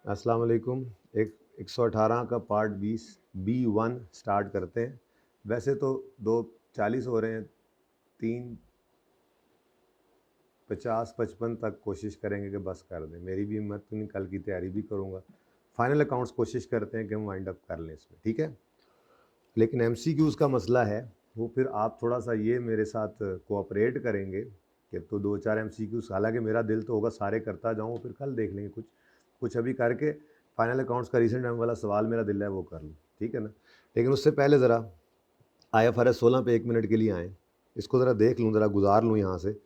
अस्सलाम वालेकुम। एक 118 का पार्ट 20 B1 स्टार्ट करते हैं। वैसे तो 2:40 हो रहे हैं, 3:50-55 तक कोशिश करेंगे कि बस कर दें। मेरी भी हिम्मत नहीं, कल की तैयारी भी करूँगा। फाइनल अकाउंट्स कोशिश करते हैं कि हम वाइंड अप कर लें इसमें, ठीक है। लेकिन MCQs का मसला है, वो फिर आप थोड़ा सा ये मेरे साथ कोऑपरेट करेंगे कि तो 2-4 MCQs, हालांकि मेरा दिल तो होगा सारे करता जाऊँ, फिर कल देख लेंगे कुछ कुछ अभी करके फाइनल अकाउंट्स का रीसेंट टाइम वाला सवाल मेरा दिल है वो कर लूँ, ठीक है ना। लेकिन उससे पहले ज़रा IFRS 16 पे 1 मिनट के लिए आएँ, इसको ज़रा देख लूँ, ज़रा गुजार लूँ यहाँ से,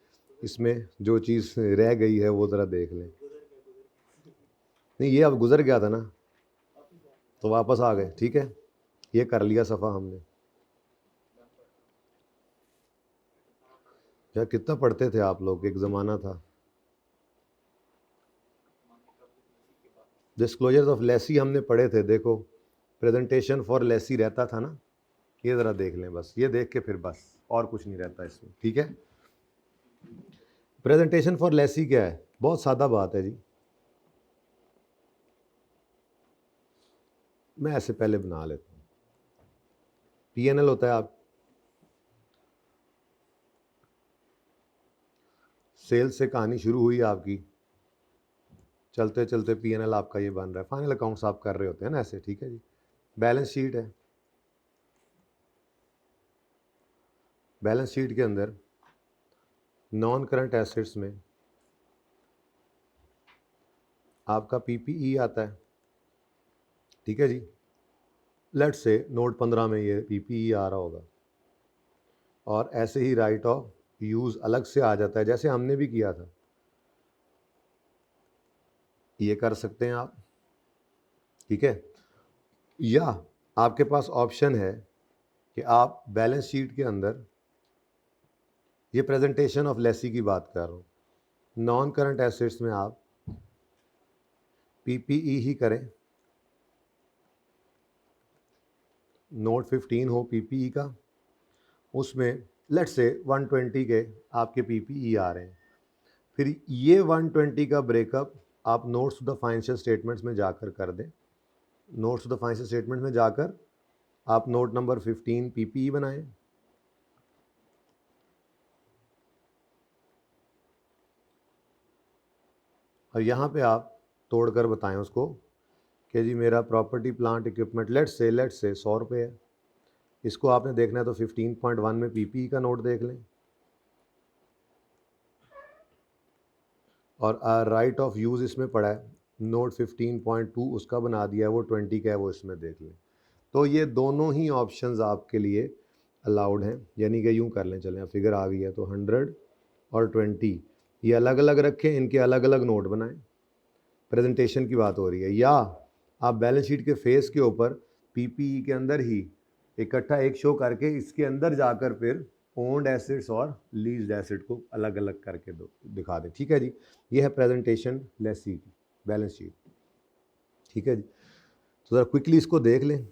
इसमें जो चीज़ रह गई है वो ज़रा देख लें। नहीं, ये अब गुजर गया था ना, तो वापस आ गए, ठीक है। ये कर लिया सफ़ा हमने। यार कितना पढ़ते थे आप लोग, एक ज़माना था। डिस्क्लोजर्स ऑफ लेसी हमने पढ़े थे, देखो प्रेजेंटेशन फॉर लेसी रहता था ना, ये ज़रा देख लें, बस ये देख के फिर बस और कुछ नहीं रहता इसमें, ठीक है। प्रेजेंटेशन फॉर लेसी क्या है? बहुत सादा बात है जी। मैं ऐसे पहले बना लेता हूँ। PNL होता है, आप सेल्स से कहानी शुरू हुई आपकी, चलते चलते PNL आपका ये बन रहा है, फाइनल अकाउंट्स आप कर रहे होते हैं ना ऐसे, ठीक है जी। बैलेंस शीट है, बैलेंस शीट के अंदर नॉन करंट एसेट्स में आपका PPE आता है, ठीक है जी। लेट से नोट 15 में ये PPE आ रहा होगा, और ऐसे ही राइट ऑफ यूज़ अलग से आ जाता है, जैसे हमने भी किया था। ये कर सकते हैं आप, ठीक है। या आपके पास ऑप्शन है कि आप बैलेंस शीट के अंदर, ये प्रेजेंटेशन ऑफ लेसी की बात कर रहा हूँ, नॉन करंट एसेट्स में आप PPE ही करें, नोट 15 हो PPE का, उसमें लेट से 120 के आपके PPE आ रहे हैं। फिर ये 120 का ब्रेकअप आप notes to the financial statements में जाकर कर दें। Notes to the financial statement में जाकर आप नोट नंबर 15 PPE बनाएं, और यहाँ पे आप तोड़कर बताएं उसको कि जी मेरा प्रॉपर्टी प्लांट इक्विपमेंट लेट से 100 रुपये है, इसको आपने देखना है तो 15.1 में PPE का नोट देख लें, और राइट ऑफ यूज़ इसमें पड़ा है, नोट 15.2 उसका बना दिया है, वो 20 का है, वो इसमें देख लें। तो ये दोनों ही ऑप्शंस आपके लिए अलाउड हैं, यानी कि यूँ कर लें, चलें फिगर आ गई है तो 100 और 20 ये अलग अलग रखें, इनके अलग अलग नोट बनाएं। प्रेजेंटेशन की बात हो रही है, या आप बैलेंस शीट के फेस के ऊपर PPE के अंदर ही इकट्ठा एक शो करके इसके अंदर जाकर फिर ओन्ड एसेट्स और लीज्ड एसेट को अलग अलग करके दिखा दें, ठीक है जी। ये है प्रेजेंटेशन लेसी की बैलेंस शीट, ठीक है जी। तो ज़रा क्विकली इसको देख लें,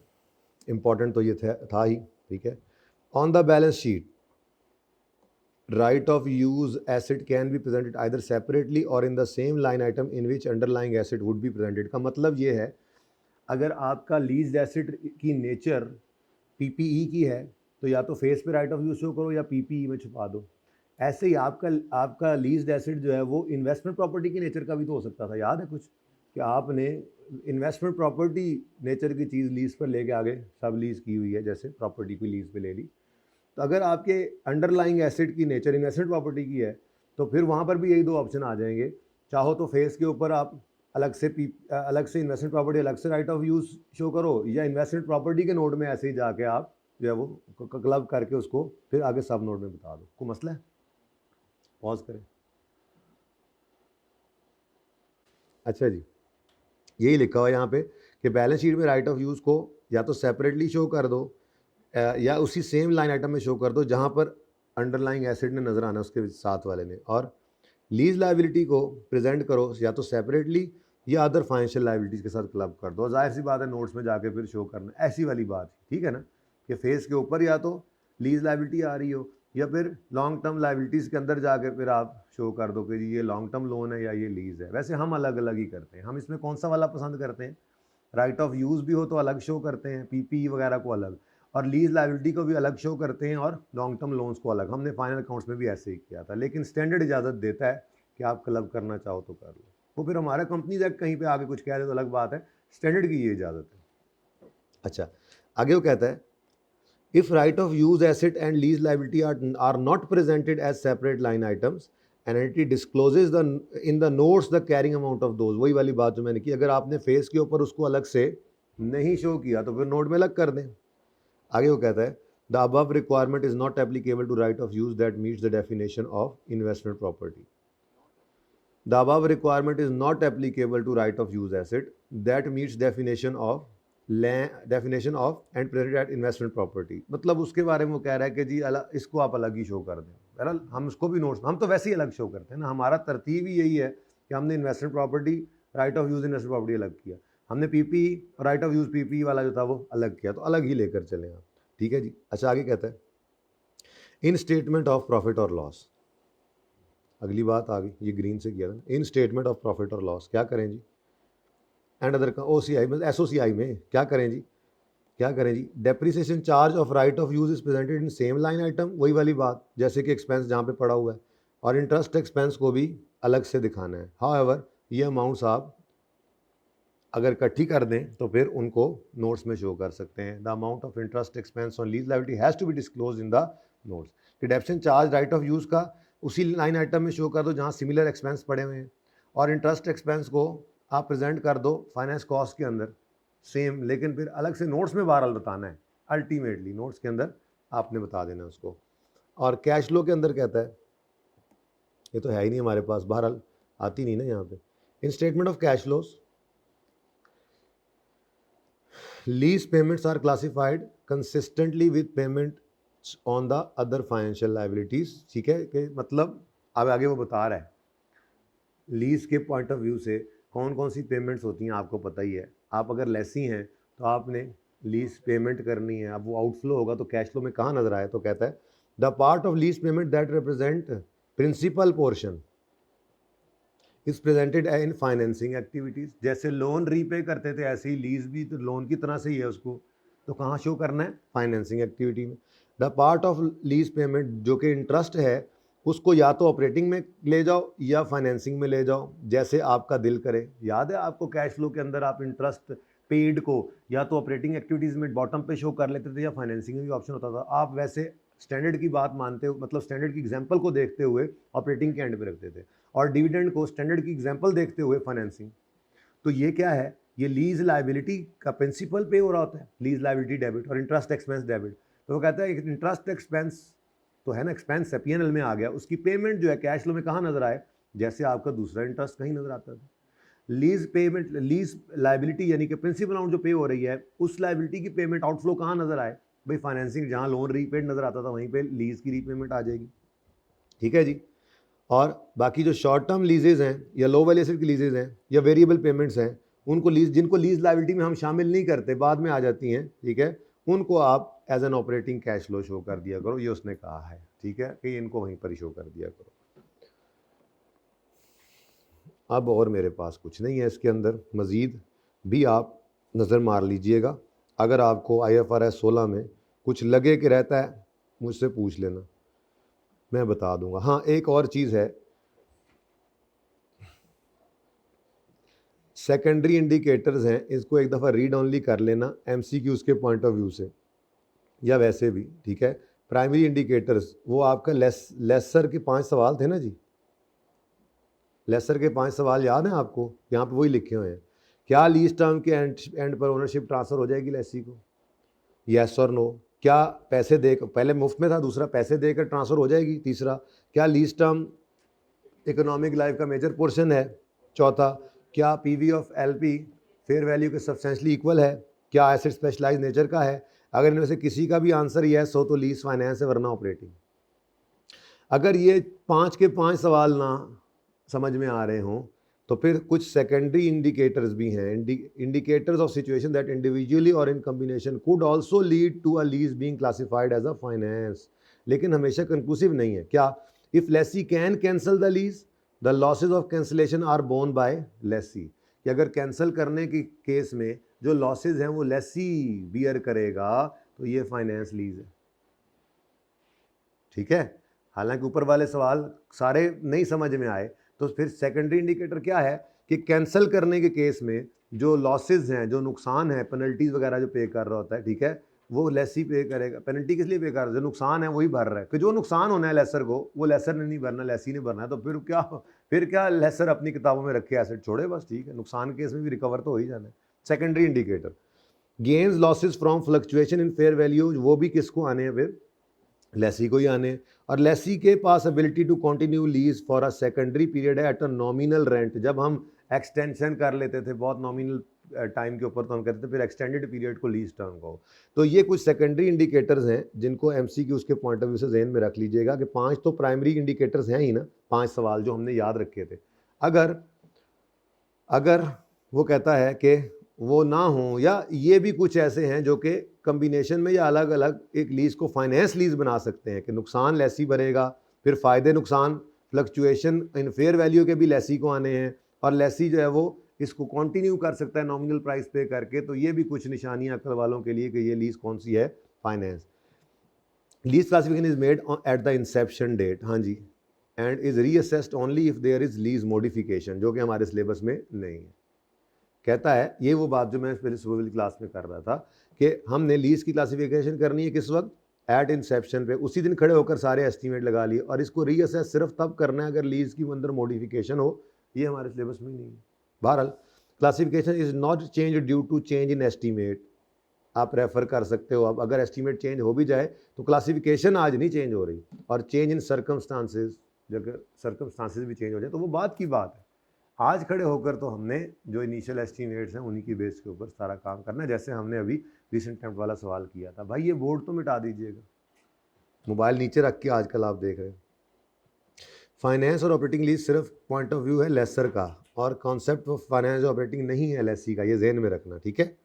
इंपॉर्टेंट तो ये था ही, ठीक है। On the balance sheet right of use asset can be presented either separately or in the same line item in which underlying asset would be presented। का मतलब ये है, अगर आपका लीज एसेट की नेचर PPE की है तो या तो फेस पे राइट ऑफ यूज शो करो या PPE में छुपा दो। ऐसे ही आपका लीज एसेट जो है वो इन्वेस्टमेंट प्रॉपर्टी की नेचर का भी तो हो सकता था, याद है कुछ, कि आपने इन्वेस्टमेंट प्रॉपर्टी नेचर की चीज़ लीज पर लेके आगे सब लीज की हुई है, जैसे प्रॉपर्टी की लीज पे ले ली। तो अगर आपके अंडरलाइंग एसेट की नेचर इन्वेस्टमेंट प्रॉपर्टी की है तो फिर वहाँ पर भी यही दो ऑप्शन आ जाएंगे। चाहो तो फेस के ऊपर आप अलग से इन्वेस्टमेंट प्रॉपर्टी अलग से राइट ऑफ यूज़ शो करो, या इन्वेस्टमेंट प्रॉपर्टी के नोट में ऐसे ही जाके आप जो है वो क्लब करके उसको फिर आगे सब नोट में बता दो। कोई मसला है? पॉज करें। अच्छा जी, यही लिखा हुआ है यहाँ पे कि बैलेंस शीट में राइट ऑफ यूज़ को या तो सेपरेटली शो कर दो या उसी सेम लाइन आइटम में शो कर दो जहाँ पर अंडरलाइंग एसिड ने नज़र आना है उसके साथ वाले ने, और लीज लाइबिलिटी को प्रेजेंट करो या तो सेपरेटली या अदर फाइनेंशियल लाइबिलिटीज़ के साथ क्लब कर दो। जाहिर सी बात है नोट्स में जाके फिर शो करना, ऐसी वाली बात, ठीक है ना, कि फेस के ऊपर या तो लीज लाइबिलिटी आ रही हो या फिर लॉन्ग टर्म लाइबिलिटीज़ के अंदर जाके फिर आप शो कर दो कि जी ये लॉन्ग टर्म लोन है या ये लीज़ है। वैसे हम अलग अलग ही करते हैं। हम इसमें कौन सा वाला पसंद करते हैं, राइट ऑफ यूज़ भी हो तो अलग शो करते हैं, पीपी वगैरह को अलग, और लीज लाइबिलिटी को भी अलग शो करते हैं, और लॉन्ग टर्म लोन्स को अलग। हमने फाइनल अकाउंट्स में भी ऐसे ही किया था, लेकिन स्टैंडर्ड इजाज़त देता है कि आप क्लब करना चाहो तो कर लो। वो फिर हमारा कंपनीज एक्ट कहीं पे आगे कुछ कह दे तो अलग बात है, स्टैंडर्ड की ये इजाज़त है। अच्छा, आगे वो कहता है if right of use asset and lease liability are not presented as separate line items and entity discloses the in the notes the carrying amount of those, वही वाली बात जो मैंने की, अगर आपने फेस के ऊपर उसको अलग से नहीं शो किया तो फिर नोट में अलग कर दें। आगे वो कहता है the above requirement is not applicable to right of use that meets the definition of investment property. The above requirement is not applicable to right of use asset that meets definition of and presented at investment property. मतलब उसके बारे में वो कह रहा है कि जी इसको आप अलग ही शो कर दें। बहरहाल हम उसको भी नोट्स, हम तो वैसे ही अलग शो करते हैं ना, हमारा तरतीब ही यही है कि हमने investment property, right of use investment property अलग किया, हमने PP right of use PP वाला जो था वो अलग किया, तो अलग ही लेकर चले आप। ठीक है जी। अच्छा, आगे कहता है इन स्टेटमेंट ऑफ प्रॉफिट और लॉस, अगली बात आ गई, ये ग्रीन से किया था। इन स्टेटमेंट ऑफ प्रॉफिट और लॉस क्या करें जी, एंड अदर OCI मतलब SOCI में क्या करें जी, क्या करें जी, depreciation charge of right of use is presented in same line item, वही वाली बात जैसे कि एक्सपेंस जहाँ पे पड़ा हुआ है, और इंटरेस्ट एक्सपेंस को भी अलग से दिखाना है। हाउएवर ये अमाउंट्स आप अगर इकट्ठी कर दें तो फिर उनको नोट्स में शो कर सकते हैं। The amount of interest expense on lease liability has to be disclose in the notes. Redemption charge right of use का उसी लाइन आइटम में शो कर दो जहाँ सिमिलर एक्सपेंस पड़े हुए हैं, और इंटरेस्ट एक्सपेंस को आप प्रेजेंट कर दो फाइनेंस कॉस्ट के अंदर सेम, लेकिन फिर अलग से नोट्स में बहरहाल बताना है। अल्टीमेटली नोट्स के अंदर आपने बता देना उसको। और कैश फ्लो के अंदर कहता है, ये तो है ही नहीं हमारे पास, बहरहाल आती नहीं ना यहाँ पे। In statement of cash flows lease payments are classified consistently with payments on the other financial liabilities. ठीक है, कि मतलब अब आगे वो बता रहा है लीज के पॉइंट ऑफ व्यू से कौन कौन सी पेमेंट्स होती हैं, आपको पता ही है। आप अगर लेसी हैं तो आपने लीज पेमेंट करनी है, अब वो आउटफ्लो होगा तो कैश फ्लो में कहाँ नजर आए, तो कहता है the part of lease payment that represent principal portion is presented in financing activities. जैसे लोन रीपे करते थे ऐसे ही लीज भी तो लोन की तरह से ही है, उसको तो कहाँ शो करना है, फाइनेंसिंग एक्टिविटी में। The part of lease payment जो कि इंटरेस्ट है उसको या तो ऑपरेटिंग में ले जाओ या फाइनेंसिंग में ले जाओ, जैसे आपका दिल करे। याद है आपको कैश फ्लो के अंदर आप इंटरेस्ट पेड को या तो ऑपरेटिंग एक्टिविटीज़ में बॉटम पे शो कर लेते थे या फाइनेंसिंग में भी ऑप्शन होता था। आप वैसे स्टैंडर्ड की बात मानते हो, मतलब स्टैंडर्ड की एग्जांपल को देखते हुए ऑपरेटिंग के एंड पे रखते थे, और डिविडेंड को स्टैंडर्ड की एग्जांपल देखते हुए फाइनेंसिंग। तो ये क्या है, ये लीज लायबिलिटी का प्रिंसिपल पे हो रहा होता है, लीज लायबिलिटी डेबिट और इंटरेस्ट एक्सपेंस डेबिट। तो वो कहता है इंटरेस्ट एक्सपेंस तो है ना, एक्सपेंस है, P&L में आ गया, उसकी पेमेंट जो है कैश फ्लो में कहाँ नजर आए, जैसे आपका दूसरा इंटरेस्ट कहीं नजर आता था। लीज पेमेंट, लीज लायबिलिटी यानी कि प्रिंसिपल अमाउंट जो पे हो रही है उस लायबिलिटी की पेमेंट आउटफ्लो कहाँ नजर आए, भाई फाइनेंसिंग, जहाँ लोन रीपेड नजर आता था वहीं पे लीज की रीपेमेंट आ जाएगी। ठीक है जी। और बाकी जो शॉर्ट टर्म लीजेज हैं या लो वैल्यू एसेट की लीजेज हैं या वेरिएबल पेमेंट्स हैं, उनको लीज, जिनको लीज लायबिलिटी में हम शामिल नहीं करते, बाद में आ जाती हैं, ठीक है, उनको आप as an operating cash flow show कर दिया करो, ये उसने कहा है। ठीक है, कि इनको वहीं पर ही शो कर दिया करो। अब और मेरे पास कुछ नहीं है इसके अंदर, मज़ीद भी आप नज़र मार लीजिएगा। अगर आपको IFRS 16 में कुछ लगे कि रहता है मुझसे पूछ लेना, मैं बता दूंगा। हाँ, एक और चीज़ है, सेकेंडरी इंडिकेटर्स हैं, इसको एक दफ़ा रीड ऑनली कर लेना MCQs के पॉइंट ऑफ व्यू से या वैसे भी। ठीक है, प्राइमरी इंडिकेटर्स वो आपका लेसर के 5 सवाल थे ना जी, लेसर के 5 सवाल याद हैं आपको, यहाँ पे वही लिखे हुए हैं। क्या लीज टर्म के एंड पर ओनरशिप ट्रांसफ़र हो जाएगी लेसी को, यस और नो। क्या पैसे दे, पहले मुफ्त में था, दूसरा पैसे देकर ट्रांसफ़र हो जाएगी, तीसरा क्या लीज टर्म इकोनॉमिक लाइफ का मेजर पोर्शन है, चौथा क्या PV of LP fair value के सब्सटेंशली इक्वल है, क्या एसेट स्पेशलाइज नेचर का है। अगर इनमें से किसी का भी आंसर यस हो तो लीज फाइनेंस है, वरना ऑपरेटिंग। अगर ये 5 के 5 सवाल ना समझ में आ रहे हों तो फिर कुछ सेकेंडरी इंडिकेटर्स भी हैं, indicators of situation that individually और in combination could also lead to a lease being classified as a finance. लेकिन हमेशा कंक्लूसिव नहीं है। क्या? If lessee can cancel the lease, the losses of cancellation are borne by lessee, कि अगर cancel करने के केस में जो लॉसेज हैं वो लेसी बियर करेगा, तो ये फाइनेंस लीज है। ठीक है, हालांकि ऊपर वाले सवाल सारे नहीं समझ में आए, तो फिर सेकेंडरी इंडिकेटर क्या है कि कैंसिल करने के केस में जो लॉसेज हैं, जो नुकसान है, पेनल्टीज वगैरह जो पे कर रहा होता है, ठीक है, वो लेसी पे करेगा। पेनल्टी किस लिए पे कर रहा है? जो नुकसान है वही भर रहा है, कि जो नुकसान होना है लेसर को, वो लेसर ने नहीं भरना, लेसी ने भरना है। तो फिर क्या लेसर अपनी किताबों में रखे एसेट छोड़े, बस ठीक है, नुकसान केस में भी रिकवर तो हो ही जाना है। Secondary indicator gains losses from fluctuation in fair value, वो भी किसको आने हैं? फिर लेसी को ही आने। और लेसी के पास ability to continue lease for a secondary period है एट अ नॉमिनल रेंट। जब हम एक्सटेंशन कर लेते थे बहुत नॉमिनल टाइम के ऊपर, तो हम कहते थे फिर एक्सटेंडेड पीरियड को लीज टर्म को। तो ये कुछ सेकेंडरी इंडिकेटर्स हैं जिनको एमसीक्यू उसके पॉइंट ऑफ व्यू से ज़हन में रख लीजिएगा कि 5 तो प्राइमरी इंडिकेटर्स हैं ही ना, 5 सवाल जो हमने याद रखे थे। अगर वो कहता है कि वो ना हो, या ये भी कुछ ऐसे हैं जो कि कम्बिनेशन में या अलग अलग एक लीज को फाइनेंस लीज बना सकते हैं, कि नुकसान लेसी भरेगा, फिर फ़ायदे नुकसान फ्लक्चुएशन इन फेयर वैल्यू के भी लेसी को आने हैं, और लेसी जो है वो इसको कंटिन्यू कर सकता है नॉमिनल प्राइस पे करके। तो ये भी कुछ निशानियां अक्ल वालों के लिए कि ये लीज कौन सी है, finance. Lease classification is made at the inception date, हाँ जी, and is reassessed only if there is lease modification, जो कि हमारे सिलेबस में नहीं है। कहता है ये वो बात जो मैं पहले सुबह वाली क्लास में कर रहा था कि हमने लीज की क्लासिफिकेशन करनी है किस वक्त? एट इंसेप्शन पे, उसी दिन खड़े होकर सारे एस्टीमेट लगा लिए, और इसको रीअसेस सिर्फ तब करना है अगर लीज की अंदर मॉडिफिकेशन हो। ये हमारे सिलेबस में नहीं है। बहरहाल classification is not change due to change in estimate, आप रेफर कर सकते हो। अब अगर एस्टीमेट चेंज हो भी जाए तो क्लासिफिकेशन आज नहीं चेंज हो रही, और चेंज इन सर्कमस्टांसेस, अगर सर्कमस्टांसेस भी चेंज हो जाए तो वो बात की बात है। आज खड़े होकर तो हमने जो इनिशियल एस्टीमेट्स हैं उन्हीं की बेस के ऊपर सारा काम करना है, जैसे हमने अभी रिसेंट अटेम्प्ट वाला सवाल किया था। भाई ये बोर्ड तो मिटा दीजिएगा, मोबाइल नीचे रख के आजकल आप देख रहे हैं। फाइनेंस और ऑपरेटिंग लीज सिर्फ पॉइंट ऑफ व्यू है लेसर का, और कॉन्सेप्ट ऑफ फाइनेंस ऑपरेटिंग नहीं है लेसी का, ये जहन में रखना, ठीक है।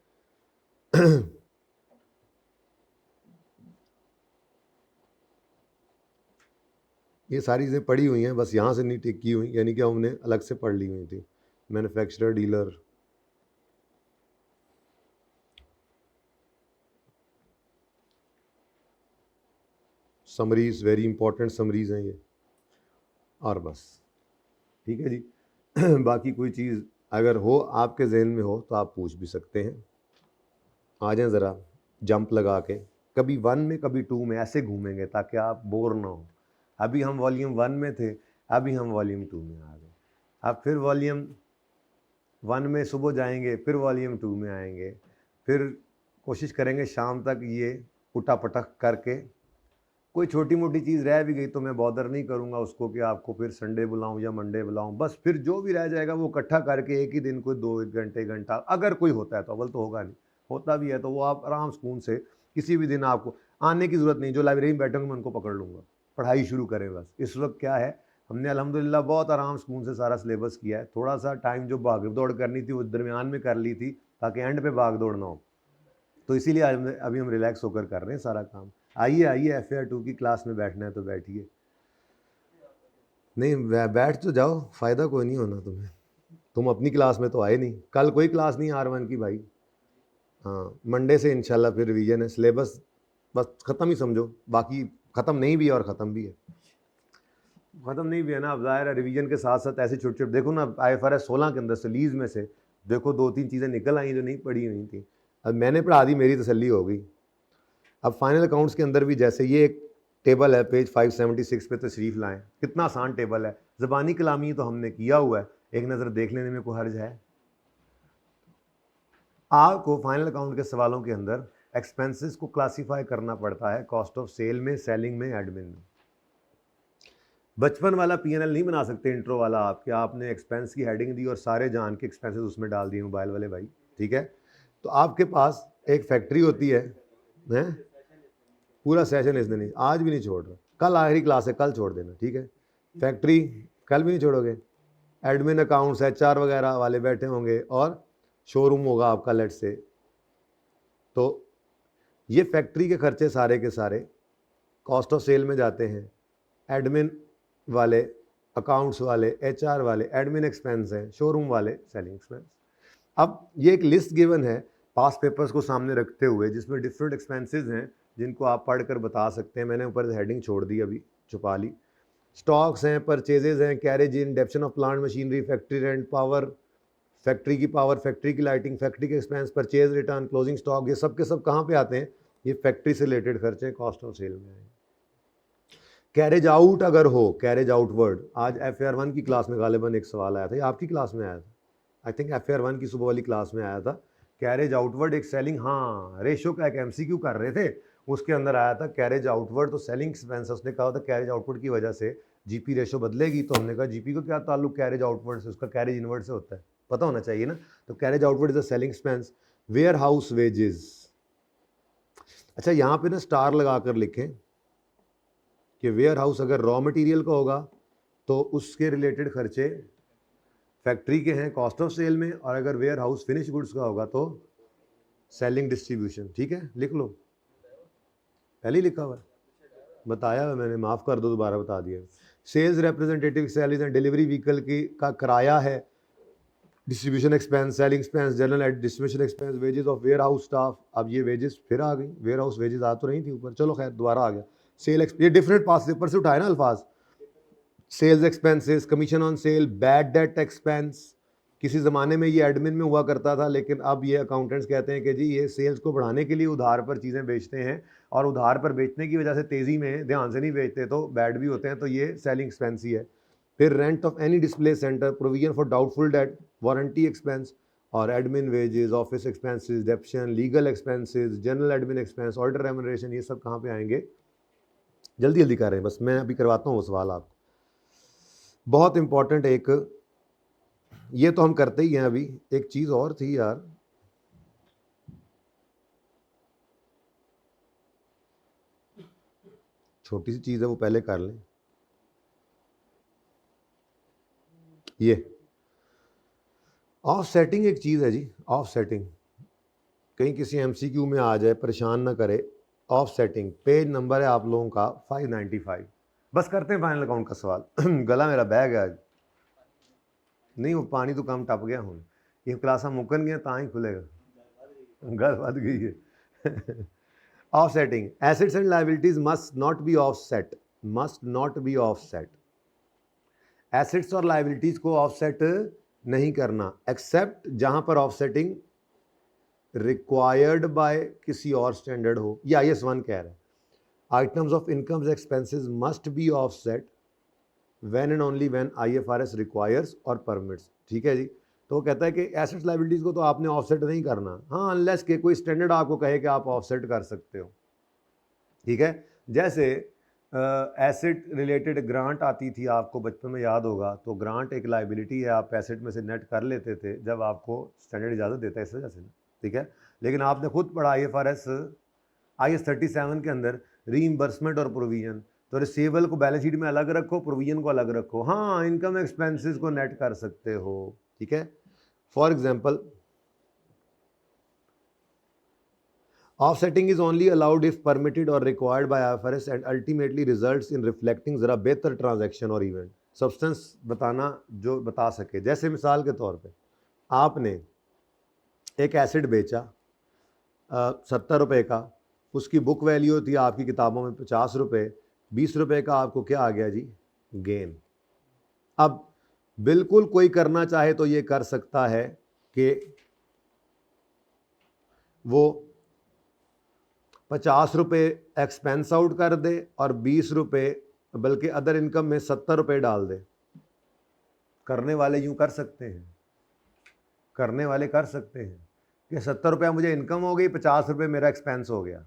ये सारी चीज़ें पढ़ी हुई हैं, बस यहाँ से नहीं टिकी हुई, यानी कि हमने अलग से पढ़ ली हुई थी। Manufacturer, dealer, summaries, very important summaries हैं ये, और बस ठीक है जी। बाकी कोई चीज़ अगर हो आपके जहन में हो तो आप पूछ भी सकते हैं। आ जाएं ज़रा जंप लगा के, कभी 1 में कभी 2 में ऐसे घूमेंगे ताकि आप बोर ना हो। अभी हम वॉल्यूम 1 में थे, अभी हम वॉल्यूम 2 में आ गए, अब फिर वॉल्यूम 1 में सुबह जाएंगे, फिर वॉल्यूम 2 में आएंगे, फिर कोशिश करेंगे शाम तक ये उठा पटक करके। कोई छोटी मोटी चीज़ रह भी गई तो मैं बॉदर नहीं करूँगा उसको कि आपको फिर संडे बुलाऊँ या मंडे बुलाऊँ, बस फिर जो भी रह जाएगा वो इकट्ठा करके एक ही दिन को 2 घंटे घंटा, अगर कोई होता है तो, अव्वल तो होगा नहीं, होता भी है तो वो आप आराम सुकून से किसी भी दिन, आपको आने की ज़रूरत नहीं, जो लाइब्रेरी में बैठेंगे मैं उनको पकड़ लूँगा, पढ़ाई शुरू करें बस। इस वक्त क्या है, हमने अल्हम्दुलिल्लाह बहुत आराम सुकून से सारा सिलेबस किया है। थोड़ा सा टाइम जो भाग दौड़ करनी थी वो दरमियान में कर ली थी ताकि एंड पे भाग दौड़ ना हो, तो इसीलिए अभी हम रिलैक्स होकर कर रहे हैं सारा काम। आइए आइए FAR 2 की क्लास में बैठना है तो बैठिए, नहीं बैठ तो जाओ, फ़ायदा कोई नहीं होना तुम्हें, तुम अपनी क्लास में तो आए नहीं। कल कोई क्लास नहीं R1 की भाई, हाँ मंडे से इंशाल्लाह फिर रिवीजन है, सिलेबस बस ख़त्म ही समझो, बाकी ख़त्म नहीं भी है और ख़त्म भी है, ख़त्म नहीं भी है ना। अब ज़ाहिर है रिवीजन के साथ साथ ऐसे छोटे छोटे, देखो ना IFRS 16 के अंदर से लीज में से देखो 2-3 चीज़ें निकल आई जो नहीं पढ़ी हुई थी, अब मैंने पढ़ा दी, मेरी तसल्ली हो गई। अब फाइनल अकाउंट्स के अंदर भी जैसे ये एक टेबल है पेज 576 पे तशरीफ़ लाएं, कितना आसान टेबल है, ज़बानी कलामी तो हमने किया हुआ है, एक नज़र देख लेने में कोई हर्ज है। आपको फाइनल अकाउंट के सवालों के अंदर एक्सपेंसेस को क्लासीफाई करना पड़ता है, कॉस्ट ऑफ सेल में, सेलिंग में, एडमिन में। बचपन वाला P&L नहीं बना सकते इंट्रो वाला आप, कि आपने एक्सपेंस की हेडिंग दी और सारे जान के एक्सपेंसेस उसमें डाल दिए मोबाइल वाले भाई, ठीक है। तो आपके पास एक फैक्ट्री होती है, पूरा सेशन इसने नहीं, आज भी नहीं छोड़ रहा, कल आखिरी क्लास है, कल छोड़ देना, ठीक है। फैक्ट्री कल भी नहीं छोड़ोगे, एडमिन, अकाउंट्स, HR वगैरह वाले बैठे होंगे, और शोरूम होगा आपका लेट से। तो ये फैक्ट्री के खर्चे सारे के सारे कॉस्ट ऑफ सेल में जाते हैं, एडमिन वाले, अकाउंट्स वाले, एचआर वाले एडमिन एक्सपेंस हैं, शोरूम वाले सेलिंग एक्सपेंस। अब ये एक लिस्ट गिवन है पास पेपर्स को सामने रखते हुए जिसमें डिफरेंट एक्सपेंसेस हैं जिनको आप पढ़कर बता सकते हैं। मैंने ऊपर हेडिंग छोड़ दी, अभी छुपा ली। स्टॉक्स हैं, परचेजेज हैं, carriage in, डेप्शन of plant machinery, factory rent, power, factory की लाइटिंग, फैक्ट्री के expense, purchase return, closing stock, ये सब के सब कहाँ पे आते हैं? ये फैक्ट्री से रिलेटेड खर्चे कॉस्ट ऑफ सेल में आएंगे। कैरेज आउट अगर हो, कैरेज आउटवर्ड, आज FAR1 की क्लास में गालिबन एक सवाल आया था, ये आपकी क्लास में आया था, आई थिंक FAR1 की सुबह वाली क्लास में आया था। कैरेज आउटवर्ड एक सेलिंग, हाँ रेशो का एक MCQ कर रहे थे, उसके अंदर आया था कैरेज आउटवर्ड तो सेलिंग एक्सपेंस। उसने कहा था कैरेज आउटवर्ड की वजह से जीपी रेशो बदलेगी, तो हमने कहा जीपी को क्या ताल्लुक कैरेज आउटवर्ड से, उसका कैरेज इनवर्ड से होता है, पता होना चाहिए ना। तो carriage outward is a selling expense. Warehouse wages, अच्छा यहाँ पे ना स्टार लगा कर लिखें कि वेयर हाउस अगर रॉ मटेरियल का होगा तो उसके रिलेटेड खर्चे फैक्ट्री के हैं कॉस्ट ऑफ सेल में, और अगर वेयर हाउस फिनिश गुड्स का होगा तो सेलिंग डिस्ट्रीब्यूशन। ठीक है, लिख लो, पहले ही लिखा हुआ है, बताया हुआ मैंने, माफ़ कर दो दोबारा बता दिया। Sales representative salaries and delivery vehicle की का किराया है, distribution expense, selling expense, general distribution expense, wages of warehouse staff. अब ये वेजेस फिर आ गई, वेयर हाउस वेजेस आ तो रही थी ऊपर, चलो खैर दोबारा आ गया। सेल ये डिफरेंट पास पेपर से उठाए ना अल्फाज। Sales expenses, commission on sale, bad debt expense, किसी ज़माने में ये एडमिन में हुआ करता था, लेकिन अब ये अकाउंटेंट्स कहते हैं कि जी ये सेल्स को बढ़ाने के लिए उधार पर चीज़ें बेचते हैं, और उधार पर बेचने की वजह से तेज़ी में ध्यान से नहीं बेचते तो बैड भी होते हैं, तो ये सेलिंग एक्सपेंस ही है। फिर rent of any display centre, provision for doubtful debt, warranty expense, और admin wages, office expenses, depreciation, legal expenses, general admin expense, order remuneration, ये सब कहाँ पे आएंगे? जल्दी जल्दी कर रहे हैं, बस मैं अभी करवाता हूँ वो सवाल आपको, बहुत इंपॉर्टेंट। एक ये तो हम करते ही हैं, अभी एक चीज़ और थी यार, छोटी सी चीज़ है, वो पहले कर लें। ये ऑफ सेटिंग एक चीज़ है जी, ऑफ सेटिंग कहीं किसी MCQ में आ जाए, परेशान ना करे। ऑफ सेटिंग पेज नंबर है आप लोगों का 595। बस करते हैं फाइनल अकाउंट का सवाल। गला मेरा बैग है आज, नहीं वो पानी तो कम टप गया हूँ, ये क्लासा मुकन गया ता ही खुलेगा, गल बद गई है। Of setting, assets and liabilities must not be offset, must not be offset. Assets और लायबिलिटीज को ऑफसेट नहीं करना, एक्सेप्ट जहां पर ऑफसेटिंग रिक्वायर्ड बाय किसी और स्टैंडर्ड हो। ये IS1 कह रहा है, items of incomes expenses must be offset when and only when IFRS requires और परमिट्स। ठीक है जी, तो वो कहता है कि एसेट्स लायबिलिटीज़ को तो आपने ऑफसेट नहीं करना, हाँ अनलेस के कोई स्टैंडर्ड आपको कहे कि आप ऑफसेट कर सकते हो। ठीक है, जैसे एसेट रिलेटेड ग्रांट आती थी, आपको बचपन में याद होगा, तो ग्रांट एक लायबिलिटी है, आप एसेट में से नेट कर लेते थे जब आपको स्टैंडर्ड इजाज़त देता है इस वजह से। ठीक है, लेकिन आपने खुद पढ़ा IFRS IS 37 के अंदर रीइंबर्समेंट और प्रोविजन, तो रिसीवेबल को बैलेंस शीट में अलग रखो, प्रोविजन को अलग रखो, हाँ इनकम एक्सपेंसेस को नेट कर सकते हो। ठीक है, for example offsetting is only allowed if permitted और required by IFRS and ultimately results in reflecting ज़रा बेहतर ट्रांजैक्शन और इवेंट, सब्सटेंस बताना जो बता सके। जैसे मिसाल के तौर पे आपने एक एसिड बेचा 70 रुपये का, उसकी बुक वैल्यू थी आपकी किताबों में 50 रुपये, 20 रुपये का आपको क्या आ गया जी? गेन। अब बिल्कुल कोई करना चाहे तो ये कर सकता है कि वो 50 रुपये एक्सपेंस आउट कर दे और 20 रुपये बल्कि अदर इनकम में 70 रुपये डाल दे। करने वाले यूँ कर सकते हैं, करने वाले कर सकते हैं कि 70 रुपया मुझे इनकम हो गई, 50 रुपये मेरा एक्सपेंस हो गया।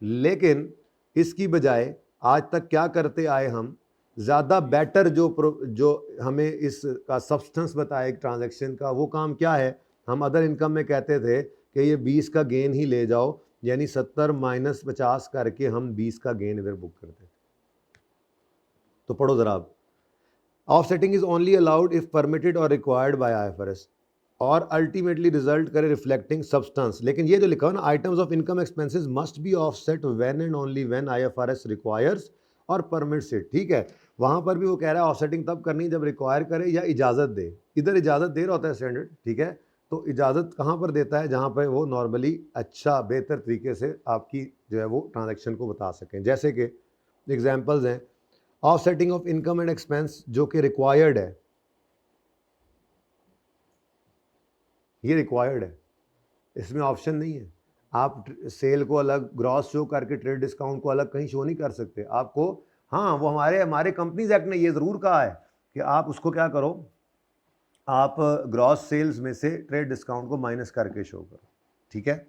लेकिन इसकी बजाय आज तक क्या करते आए हम, ज़्यादा बेटर जो हमें इसका सब्सटेंस बताया एक ट्रांजैक्शन का, वो काम क्या है, हम अदर इनकम में कहते थे कि ये 20 का गेन ही ले जाओ, यानी 70 माइनस 50 करके हम 20 का गेन इधर बुक करते थे। तो पढ़ो ज़रा, offsetting is only allowed if permitted और रिक्वायर्ड बाय IFRS। और अल्टीमेटली रिजल्ट करे रिफ्लेक्टिंग सब्सटेंस। लेकिन ये जो लिखा हो ना, items of income expenses must be offset when and only when IFRS requires और परमिट्स इट, ठीक है। वहाँ पर भी वो कह रहा है ऑफसेटिंग तब करनी जब रिक्वायर करे या इजाज़त दे। इधर इजाज़त दे रहा होता है स्टैंडर्ड, ठीक है। तो इजाज़त कहाँ पर देता है, जहाँ पर वो नॉर्मली अच्छा बेहतर तरीके से आपकी जो है वो ट्रांजेक्शन को बता सकें। जैसे कि एग्जाम्पल्स हैं, offsetting of income and expense जो कि रिक्वायर्ड है, ये रिक्वायर्ड है, इसमें ऑप्शन नहीं है। आप सेल को अलग ग्रॉस शो करके ट्रेड डिस्काउंट को अलग कहीं शो नहीं कर सकते आपको। हाँ, वो हमारे कंपनीज एक्ट ने ये ज़रूर कहा है कि आप उसको क्या करो, आप ग्रॉस सेल्स में से ट्रेड डिस्काउंट को माइनस करके शो करो, ठीक है।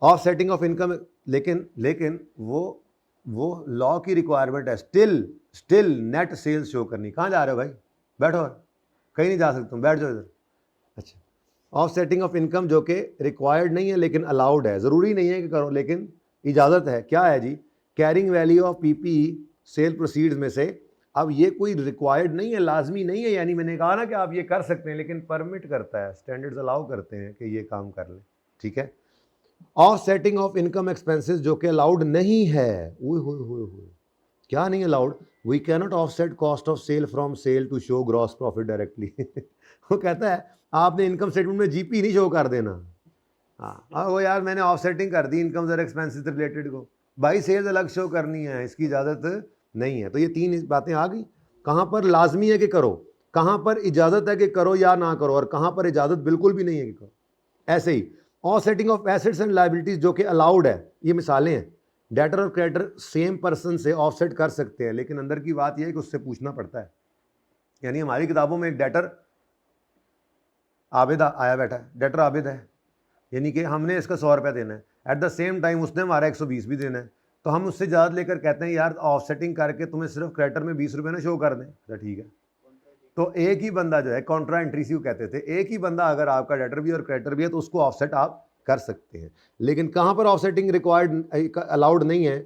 ऑफसेटिंग ऑफ इनकम, लेकिन वो लॉ की रिक्वायरमेंट है, स्टिल नेट सेल्स शो करनी। कहाँ जा रहे हो भाई, बैठो, कहीं नहीं जा सकते तुम, बैठ जाओ इधर। अच्छा, ऑफसेटिंग ऑफ इनकम जो कि रिक्वायर्ड नहीं है लेकिन अलाउड है, ज़रूरी नहीं है कि करो लेकिन इजाज़त है। क्या है जी, carrying value of PPE sale proceeds में से। अब ये कोई रिक्वायर्ड नहीं है, लाजमी नहीं है, यानी मैंने कहा ना कि आप ये कर सकते हैं, लेकिन परमिट करता है, स्टैंडर्ड्स अलाउ करते हैं कि ये काम कर लें, ठीक है। ऑफसेटिंग ऑफ इनकम एक्सपेंसेस जो कि अलाउड नहीं है, क्या नहीं allowed, we can not offset cost of sale from sale to show gross profit directly. वो कहता है आपने इनकम स्टेटमेंट में जीपी नहीं शो कर देना। हाँ, वो यार मैंने ऑफसेटिंग कर दी इनकम और एक्सपेंसेस रिलेटेड को, भाई सेल्स अलग शो करनी है, इसकी इजाज़त नहीं है। तो ये तीन बातें आ गई, कहाँ पर लाजमी है कि करो, कहाँ पर इजाज़त है कि करो या ना करो, और कहाँ पर इजाज़त बिल्कुल भी नहीं है कि करो। ऐसे ही offsetting of assets and liabilities जो कि अलाउड है, ये मिसालें हैं। डेटर और क्रेडिटर सेम पर्सन से ऑफसेट कर सकते हैं, लेकिन अंदर की बात यह है कि उससे पूछना पड़ता है। यानी हमारी किताबों में एक डेटर आबिद आया बैठा है, डेटर आबिद है, यानी कि हमने इसका 100 रुपया देना है, एट द सेम टाइम उसने हमारा 120 भी देना है, तो हम उससे ज़्यादा लेकर कहते हैं यार ऑफसेटिंग करके तुम्हें सिर्फ क्रेडिटर में 20 रुपये ना शो कर दें, तो ठीक है। तो एक ही बंदा जो है, कॉन्ट्रा एंट्री सी कहते थे, एक ही बंदा अगर आपका डेटर भी और क्रेडिटर भी है तो उसको ऑफसेट आप कर सकते हैं। लेकिन कहाँ पर ऑफसेटिंग रिक्वायर्ड अलाउड नहीं है,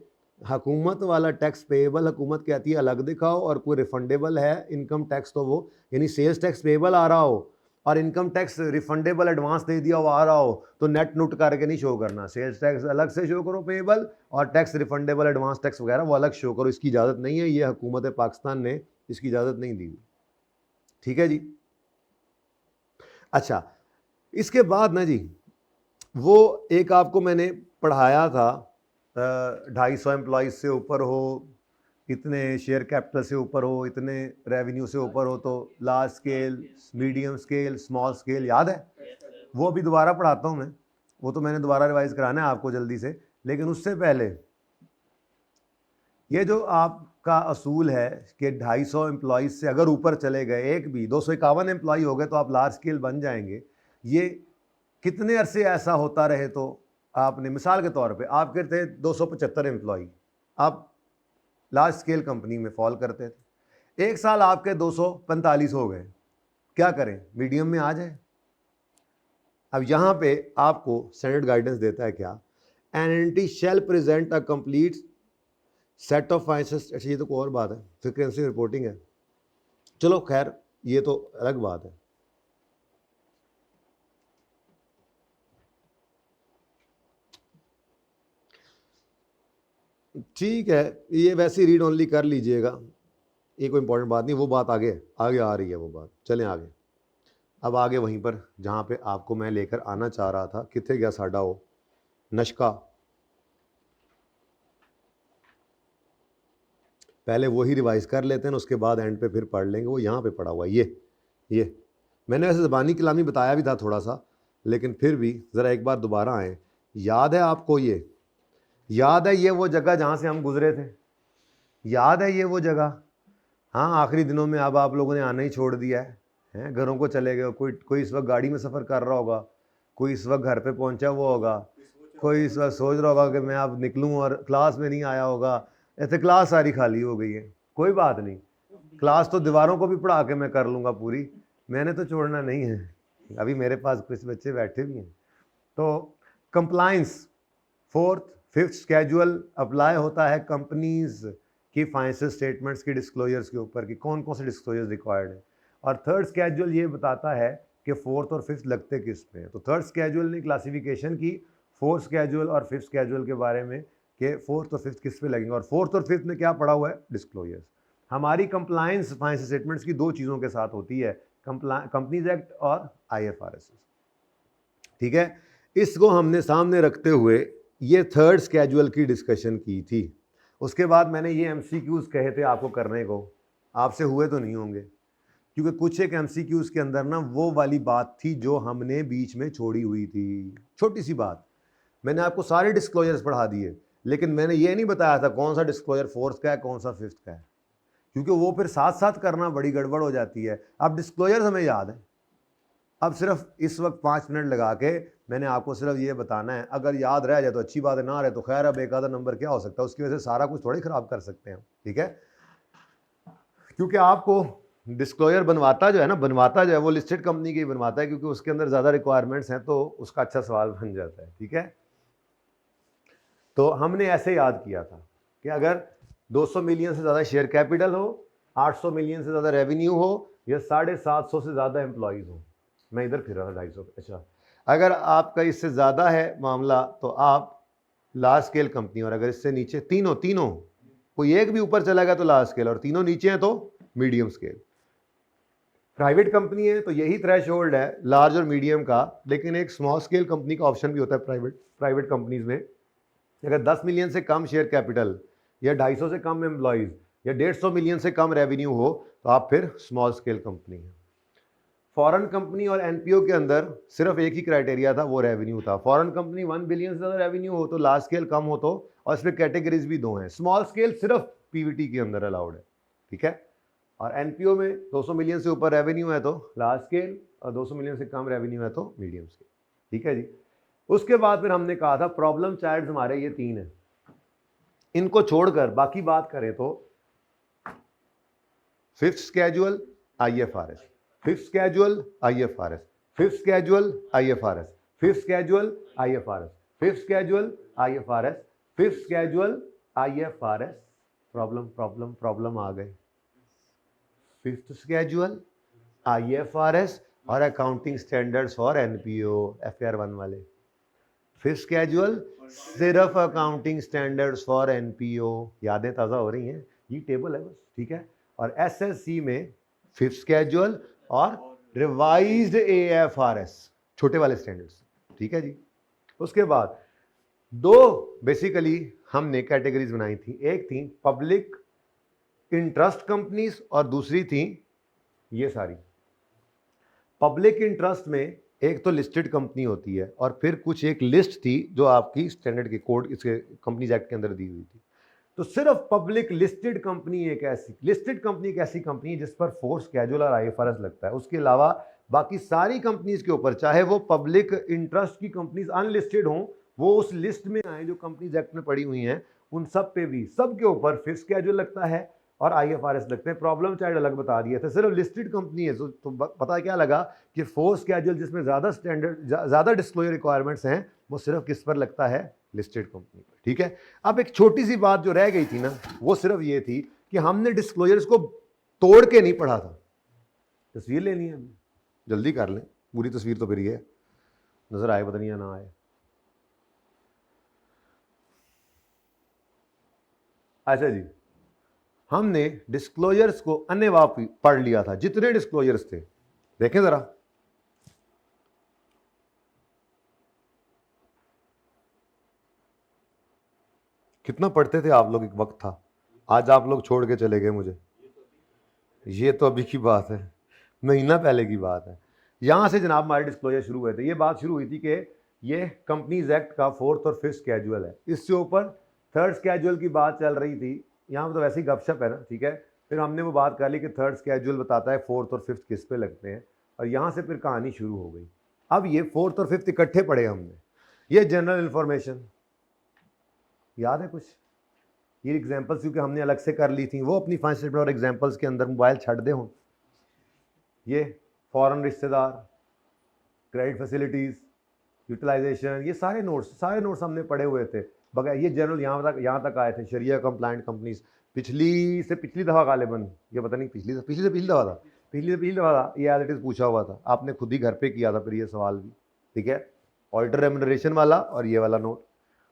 हुकूमत वाला टैक्स पेएबल हुकूमत कहती है अलग दिखाओ, और कोई रिफंडेबल है इनकम टैक्स तो वो, यानी सेल्स टैक्स पेएबल आ रहा हो और इनकम टैक्स रिफंडेबल एडवांस दे दिया हुआ आ रहा हो, तो नेट नोट करके नहीं शो करना, सेल्स टैक्स अलग से शो करो पेएबल, और टैक्स रिफंडेबल एडवांस टैक्स वगैरह वो अलग शो करो। इसकी इजाज़त नहीं है, ये हुकूमत पाकिस्तान ने इसकी इजाज़त नहीं दी, ठीक है जी। अच्छा, इसके बाद ना जी, वो एक आपको मैंने पढ़ाया था, 250 एम्प्लॉइज से ऊपर हो, इतने शेयर कैपिटल से ऊपर हो, इतने रेवेन्यू से ऊपर हो तो large scale, medium scale, small scale, याद है? वो अभी दोबारा पढ़ाता हूँ मैं, वो तो मैंने दोबारा रिवाइज कराना है आपको जल्दी से। लेकिन उससे पहले ये जो आपका असूल है कि 250 एम्प्लॉइज से अगर ऊपर चले गए, एक भी 251 एम्प्लॉई हो गए तो आप लार्ज स्केल बन जाएंगे, ये कितने अरसे ऐसा होता रहे तो आपने, मिसाल के तौर पे आपके थे 275 एम्प्लॉई, आप लार्ज स्केल कंपनी में फॉल करते थे, एक साल आपके 245 हो गए, क्या करें, मीडियम में आ जाए। अब यहाँ पे आपको स्टैंडर्ड गाइडेंस देता है क्या, an entity shall present a complete set of finance. अच्छा, ये तो कोई और बात है, फ्रीक्वेंसी रिपोर्टिंग है, चलो खैर ये तो अलग बात है। ठीक है, ये वैसे रीड ओनली कर लीजिएगा, ये कोई इंपॉर्टेंट बात नहीं, वो बात आगे आगे आ रही है वो बात। चलें आगे, अब आगे वहीं पर जहाँ पे आपको मैं लेकर आना चाह रहा था, कितने गया साडा वो नशका, पहले वही रिवाइज कर लेते हैं, उसके बाद एंड पे फिर पढ़ लेंगे। वो यहाँ पे पढ़ा हुआ है, ये मैंने वैसे ज़बानी कलामी बताया भी था थोड़ा सा, लेकिन फिर भी ज़रा एक बार दोबारा आए। याद है आपको, ये याद है ये वो जगह जहाँ से हम गुजरे थे, याद है ये वो जगह? हाँ, आखिरी दिनों में अब आप लोगों ने आना ही छोड़ दिया है, घरों को चले गए, कोई इस वक्त गाड़ी में सफ़र कर रहा होगा, कोई इस वक्त घर पे पहुंचा हुआ होगा, कोई इस वक्त सोच रहा होगा कि मैं अब निकलूं और क्लास में नहीं आया होगा, ऐसे क्लास सारी खाली हो गई है। कोई बात नहीं, क्लास तो दीवारों को भी पढ़ा के मैं कर लूँगा पूरी, मैंने तो छोड़ना नहीं है, अभी मेरे पास कुछ बच्चे बैठे भी हैं। तो compliance, 4th 5th schedule apply होता है कंपनीज की फाइनेंशियल स्टेटमेंट्स की डिस्क्लोजर्स के ऊपर कि कौन कौन से डिस्क्लोजर्स रिक्वायर्ड है, और 3rd स्केड्यूल ये बताता है कि फोर्थ और फिफ्थ लगते किस में है। तो थर्ड स्केड्यूल ने क्लासिफिकेशन की फोर्थ स्केड्यूल और फिफ्थ स्केड्यूल के बारे में कि फोर्थ और फिफ्थ किस पे लगेंगे, और फोर्थ और फिफ्थ में क्या पड़ा हुआ है, डिस्क्लोजर्स। हमारी कंप्लायंस फाइनेंशियल स्टेटमेंट्स की दो चीज़ों के साथ होती है, कंपनीज एक्ट और IFRS, ठीक है। इसको हमने सामने रखते हुए ये थर्ड स्केड्यूल की डिस्कशन की थी। उसके बाद मैंने ये MCQs कहे थे आपको करने को, आपसे हुए तो नहीं होंगे, क्योंकि कुछ एक MCQs के अंदर ना वो वाली बात थी जो हमने बीच में छोड़ी हुई थी। छोटी सी बात, मैंने आपको सारे डिस्क्लोजर्स पढ़ा दिए, लेकिन मैंने ये नहीं बताया था कौन सा डिस्क्लोजर फोर्थ का है कौन सा फिफ्थ का है, क्योंकि वो फिर साथ साथ करना बड़ी गड़बड़ हो जाती है। अब डिस्क्लोजर्स हमें याद है, अब सिर्फ इस वक्त 5 मिनट लगा के मैंने आपको सिर्फ ये बताना है। अगर याद रह जाए तो अच्छी बात है, ना रहे तो खैर, अब एक आधा नंबर क्या हो सकता है, उसकी वजह से सारा कुछ थोड़ी खराब कर सकते हैं, ठीक है। क्योंकि आपको डिस्क्लोजर बनवाता जो है ना, बनवाता जो है वो लिस्टेड कंपनी की बनवाता है, क्योंकि उसके अंदर ज़्यादा रिक्वायरमेंट्स हैं, तो उसका अच्छा सवाल बन जाता है, ठीक है। तो हमने ऐसे याद किया था कि अगर 200 मिलियन से ज़्यादा शेयर कैपिटल हो, 800 मिलियन से ज़्यादा रेवेन्यू हो, या 750 से ज़्यादा एम्प्लॉयज़ हो, मैं इधर फिर रहा था 250, अच्छा, अगर आपका इससे ज़्यादा है मामला तो आप लार्ज स्केल कंपनी, और अगर इससे नीचे तीनों कोई एक भी ऊपर चला गया तो लार्ज स्केल, और तीनों नीचे हैं तो मीडियम स्केल। प्राइवेट कंपनी है तो यही थ्रेशोल्ड है लार्ज और मीडियम का, लेकिन एक स्मॉल स्केल कंपनी का ऑप्शन भी होता है प्राइवेट कंपनीज में। अगर 10 मिलियन से कम शेयर कैपिटल, या 250 से कम एम्प्लॉयज़, या 150 मिलियन से कम रेवेन्यू हो, तो आप फिर स्मॉल स्केल कंपनी है। फॉरेन कंपनी और NPO के अंदर सिर्फ एक ही क्राइटेरिया था, वो रेवेन्यू था। फॉरेन कंपनी 1 बिलियन से ज़्यादा रेवेन्यू हो तो, लार्ज स्केल कम हो तो, और इसमें कैटेगरीज भी दो हैं। स्मॉल स्केल सिर्फ PVT के अंदर अलाउड है, ठीक है। और NPO में 200 मिलियन से ऊपर रेवेन्यू है तो लार्ज स्केल, और 200 मिलियन से कम रेवेन्यू है तो मीडियम स्केल, ठीक है जी। उसके बाद फिर हमने कहा था प्रॉब्लम चाइल्ड्स हमारे ये 3 हैं, इनको छोड़कर बाकी बात करें तो fifth schedule IFRS, fifth schedule IFRS, fifth schedule IFRS, fifth schedule IFRS, fifth schedule IFRS, fifth schedule IFRS, problem आ गए। फिफ्थ स्केड्यूल IFRS और accounting standards for NPO FR1 वाले। फिफ्थ स्केड्यूल सिर्फ अकाउंटिंग स्टैंडर्ड्स फॉर NPO, यादें ताज़ा हो रही हैं, ये टेबल है बस, ठीक है। और SSC में फिफ्थ स्केड्यूल और रिवाइज्ड AFRS, छोटे वाले स्टैंडर्ड्स, ठीक है जी। उसके बाद दो बेसिकली हमने कैटेगरीज बनाई थी, एक थी पब्लिक इंटरेस्ट कंपनीज और दूसरी थी ये सारी। पब्लिक इंटरेस्ट में एक तो लिस्टेड कंपनी होती है, और फिर कुछ एक लिस्ट थी जो आपकी स्टैंडर्ड के कोड इसके कंपनीज एक्ट के अंदर दी हुई थी। तो सिर्फ पब्लिक लिस्टेड कंपनी एक ऐसी कंपनी जिस पर फोर्थ स्केड्यूल और IFRS लगता है। उसके अलावा बाकी सारी कंपनीज के ऊपर, चाहे वो पब्लिक इंटरेस्ट की कंपनीज अनलिस्टेड हों, वो उस लिस्ट में आए जो कंपनीज एक्ट में पड़ी हुई हैं, उन सब पे भी, सबके ऊपर फिफ्थ स्केड्यूल लगता है और IFRS लगते हैं। प्रॉब्लम चाइल्ड अलग बता दिए थे, सिर्फ लिस्टेड कंपनी है तो पता क्या लगा कि फोर्थ स्केड्यूल जिसमें ज़्यादा स्टैंडर्ड, ज़्यादा डिस्क्लोजर रिक्वायरमेंट्स हैं, वो सिर्फ किस पर लगता है, लिस्टेड कंपनी पर, ठीक है। अब एक छोटी सी बात जो रह गई थी ना, वो सिर्फ ये थी कि हमने डिस्क्लोजर्स को तोड़ के नहीं पढ़ा था। तस्वीर लेनी है, जल्दी कर लें, पूरी तस्वीर तो फिर ये नजर आए, पता नहीं ना आए। अच्छा जी, हमने डिस्क्लोजर्स को अन्यथा पढ़ लिया था, जितने डिस्क्लोजर्स थे देखें जरा, कितना पढ़ते थे आप लोग, एक वक्त था, आज आप लोग छोड़ के चले गए मुझे। ये तो अभी की बात है, महीना पहले की बात है। यहाँ से जनाब हमारे डिस्क्लोजर शुरू हुए थे। ये बात शुरू हुई थी कि ये कंपनीज एक्ट का फोर्थ और फिफ्थ स्केड्यूल है, इससे ऊपर थर्ड स्केड्यूल की बात चल रही थी। यहाँ पर तो वैसे ही गपशप है ना, ठीक है। फिर हमने वो बात कर ली कि थर्ड स्केड्यूल बताता है फोर्थ और फिफ्थ किस पे लगते हैं, और यहाँ से फिर कहानी शुरू हो गई। अब ये फोर्थ और फिफ्थ इकट्ठे पढ़े हमने। ये जनरल इन्फॉर्मेशन याद है कुछ, ये एग्जाम्पल्स क्योंकि हमने अलग से कर ली थी, वो अपनी फाइनेंशियल स्टेटमेंट और एग्जाम्पल्स के अंदर मोबाइल छड़ दे हों। ये फॉरेन रिश्तेदार, क्रेडिट फैसिलिटीज़, यूटिलाइजेशन, ये सारे नोट्स हमने पढ़े हुए थे बगैर। ये जनरल यहाँ तक आए थे, शरिया कंप्लाइंट कंपनीज, पिछली दफ़ा गालिबन, ये पता नहीं पिछली दफ़ा था, पिछली दफा ये एज इट इज पूछा हुआ था, आपने खुद ही घर पे किया था फिर ये सवाल भी, ठीक है। ऑडिटर रेम्यूनरेशन वाला और ये वाला नोट।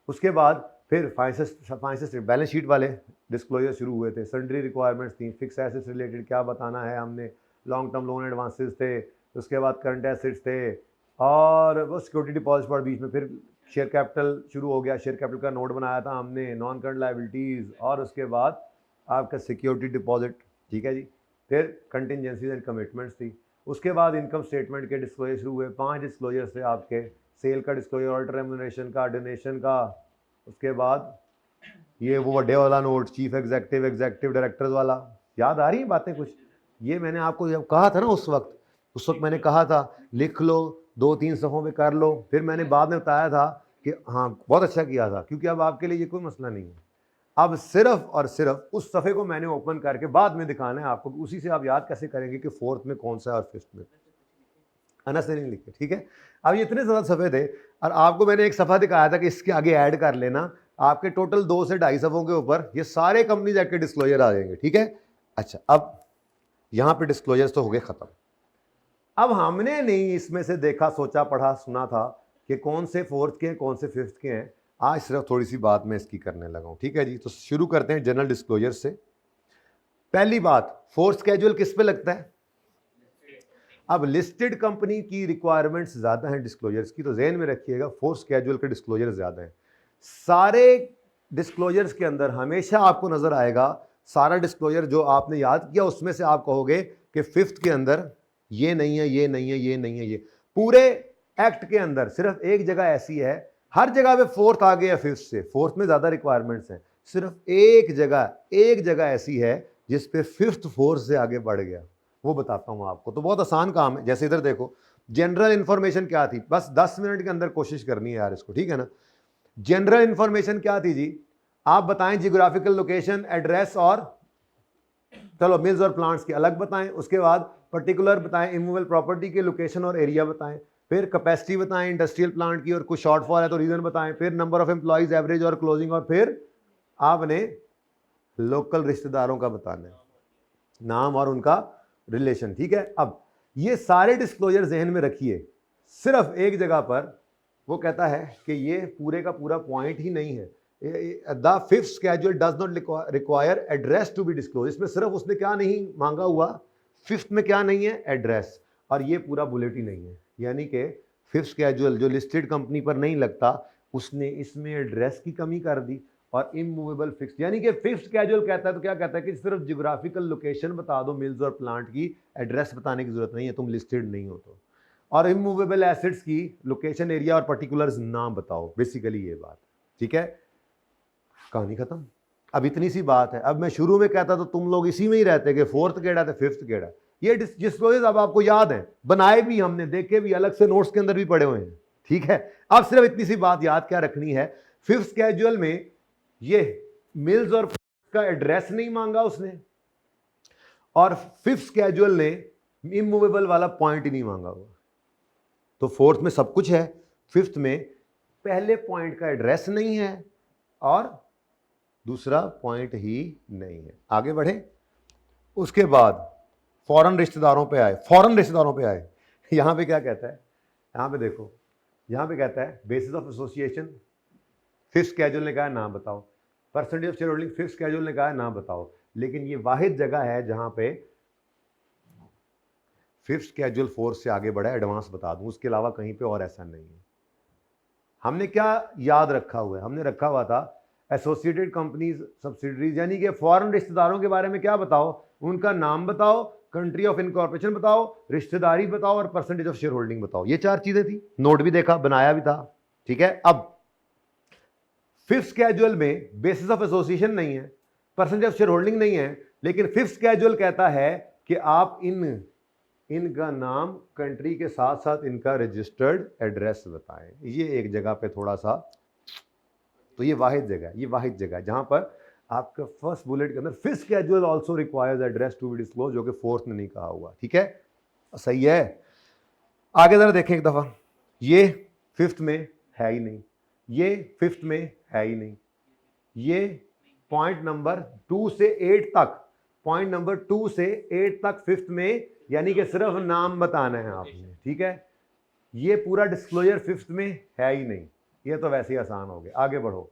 उसके बाद फिर फाइनेंस बैलेंस शीट वाले डिस्क्लोजर शुरू हुए थे, सन्ड्री रिक्वायरमेंट्स थी, फिक्स एसेट्स रिलेटेड क्या बताना है हमने, लॉन्ग टर्म लोन एडवांसेस थे, उसके बाद करंट एसेट्स थे, और वो सिक्योरिटी डिपॉजिट पर बीच में फिर शेयर कैपिटल शुरू हो गया, शेयर कैपिटल का नोट बनाया था हमने, नॉन करंट लायबिलिटीज़, और उसके बाद आपका सिक्योरिटी डिपॉजिट, ठीक है जी। फिर कंटिजेंसीज एंड कमिटमेंट्स थी। उसके बाद इनकम स्टेटमेंट के डिस्क्लोजर शुरू हुए, 5 डिस्क्लोजर्स थे आपके, सेल का डिस्क्लोजर, ऑडिटर रेम्यूनरेशन का, डोनेशन का, उसके बाद ये वो बड़े वाला नोट, चीफ एग्जीक्यूटिव डायरेक्टर्स वाला। याद आ रही है बातें कुछ? ये मैंने आपको जब कहा था ना उस वक्त मैंने कहा था लिख लो, 2-3 सफ़ों में कर लो। फिर मैंने बाद में बताया था कि हाँ बहुत अच्छा किया था, क्योंकि अब आपके लिए ये कोई मसला नहीं है। अब सिर्फ और सिर्फ उस सफ़े को मैंने ओपन करके बाद में दिखाना है आपको, उसी से आप याद कैसे करेंगे कि 4th में कौन सा है और 5th में। अनस ने नहीं लिखे, ठीक है। अब ये इतने ज़्यादा सफ़े थे और आपको मैंने एक सफ़ा दिखाया था कि इसके आगे ऐड कर लेना, आपके टोटल 2 से 2.5 सफ़ों के ऊपर ये सारे कंपनीज एक्ट के डिस्क्लोजर आ जाएंगे, ठीक है। अच्छा, अब यहाँ पे डिस्क्लोजर्स तो हो गए ख़त्म। अब हमने नहीं इसमें से देखा, सोचा, पढ़ा, सुना था कि कौन से 4th के हैं, कौन से 5th के हैं। आज सिर्फ थोड़ी सी बात मैं इसकी करने लगा हूँ, ठीक है जी। तो शुरू करते हैं जनरल डिस्क्लोजर से। पहली बात, 4th स्केड्यूल किस पे लगता है? अब लिस्टेड कंपनी की रिक्वायरमेंट्स ज़्यादा हैं डिस्क्लोजर्स की, तो जहन में रखिएगा 4th स्केड्यूल के डिस्क्लोजर ज़्यादा हैं। सारे डिस्क्लोजर्स के अंदर हमेशा आपको नज़र आएगा, सारा डिस्क्लोजर जो आपने याद किया उसमें से आप कहोगे कि 5th के अंदर ये नहीं है, ये नहीं है, ये नहीं है। ये पूरे एक्ट के अंदर सिर्फ एक जगह ऐसी है, हर जगह पे 4th आ गया 5th से, 4th में ज़्यादा रिक्वायरमेंट्स हैं, सिर्फ एक जगह ऐसी है जिस पे 5th 4th से आगे बढ़ गया, वो बताता हूं आपको। तो बहुत आसान काम है। जैसे इधर देखो, जनरल इंफॉर्मेशन क्या थी, बस 10 मिनट के अंदर कोशिश करनी है यार इसको, ठीक है ना। जनरल इंफॉर्मेशन क्या थी जी? आप बताएं जियोग्राफिकल लोकेशन, एड्रेस, और चलो मिल्स और प्लांट्स के अलग बताएं। उसके बाद पर्टिकुलर बताएं, इमूवेबल प्रॉपर्टी के लोकेशन और एरिया बताएं। फिर कैपेसिटी बताएं इंडस्ट्रियल प्लांट की, और कुछ शॉर्टफॉल है तो रीजन बताएं। फिर नंबर ऑफ एम्प्लॉइज, एवरेज और क्लोजिंग, और फिर आपने लोकल रिश्तेदारों का बताना है, नाम और उनका रिलेशन, ठीक है। अब ये सारे डिस्क्लोजर जहन में रखिए, सिर्फ एक जगह पर वो कहता है कि ये पूरे का पूरा पॉइंट ही नहीं है, the 5th schedule does not require address to be disclose. इसमें सिर्फ उसने क्या नहीं मांगा हुआ, 5th में क्या नहीं है, एड्रेस, और ये पूरा बुलेट ही नहीं है। यानी कि 5th स्केड्यूल जो लिस्टेड कंपनी पर नहीं लगता, उसने इसमें एड्रेस की कमी कर दी, और इमूवेबल फिक्स, यानी कि 5th स्केड्यूल कहता है तो क्या कहता है कि सिर्फ जियोग्राफिकल लोकेशन बता दो मिल्स और प्लांट की, एड्रेस बताने की जरूरत नहीं है, तुम लिस्टेड नहीं हो तो। और इमूवेबल एसेट्स की लोकेशन, एरिया और पर्टिकुलर्स नाम बताओ, बेसिकली ये बात, ठीक है। कहानी खत्म। अब इतनी सी बात है। अब मैं शुरू में कहता तो तुम लोग इसी में ही रहते कि 4th केड़ा थे 5th केड़ा। ये डिस्क्लोजर अब आपको याद है, बनाए भी हमने, देखे भी, अलग से नोट्स के अंदर भी पड़े हुए हैं, ठीक है। अब सिर्फ इतनी सी बात याद क्या रखनी है, 5th स्केड्यूल में ये मिल्स और का एड्रेस नहीं मांगा उसने, और 5th स्केड्यूल ने इमूवेबल वाला पॉइंट ही नहीं मांगा हुआ। तो 4th में सब कुछ है, 5th में पहले पॉइंट का एड्रेस नहीं है और दूसरा पॉइंट ही नहीं है। आगे बढ़े। उसके बाद फॉरेन रिश्तेदारों पे आए। यहां पे क्या कहता है, यहां पे देखो, यहां पे कहता है basis of association, 5th schedule ने कहा नाम बताओ, percentage of share holding 5th schedule ने कहा नाम बताओ। लेकिन ये वाहिद जगह है जहां पे 5th स्केड्यूल 4th से आगे बढ़ा, एडवांस बता दूं, उसके अलावा कहीं पे और ऐसा नहीं है। हमने क्या याद रखा हुआ है, हमने रखा हुआ था एसोसिएटेड कंपनीज, सब्सिडरीज, यानी कि फॉरेन रिश्तेदारों के बारे में क्या बताओ, उनका नाम बताओ, कंट्री ऑफ इनकॉर्पोरेशन बताओ, रिश्तेदारी बताओ, और परसेंटेज ऑफ शेयर होल्डिंग बताओ। ये 4 चीजें थी, नोट भी देखा, बनाया भी था, ठीक है। अब 5th स्केड्यूल में बेसिस ऑफ एसोसिएशन नहीं है, परसेंटेज ऑफ शेयर होल्डिंग नहीं है, लेकिन 5th स्केड्यूल कहता है कि आप इनका नाम, कंट्री के साथ साथ इनका रजिस्टर्ड एड्रेस बताएं। ये एक जगह पे थोड़ा सा, तो ये वाहिद जगह जहां पर आपका फर्स्ट बुलेट के अंदर 5th schedule also requires address to be disclose, जो कि 4th ने नहीं कहा हुआ, ठीक है। सही है। आगे जरा देखें एक दफा, ये 5th में है ही नहीं, ये 5th में है ही नहीं, ये पॉइंट नंबर 2 से 8 तक 5th में यानी कि सिर्फ नाम बताना है आपने, ठीक है। ये पूरा डिस्क्लोजर फिफ्थ में है ही नहीं, ये तो वैसे ही आसान हो गया। आगे बढ़ो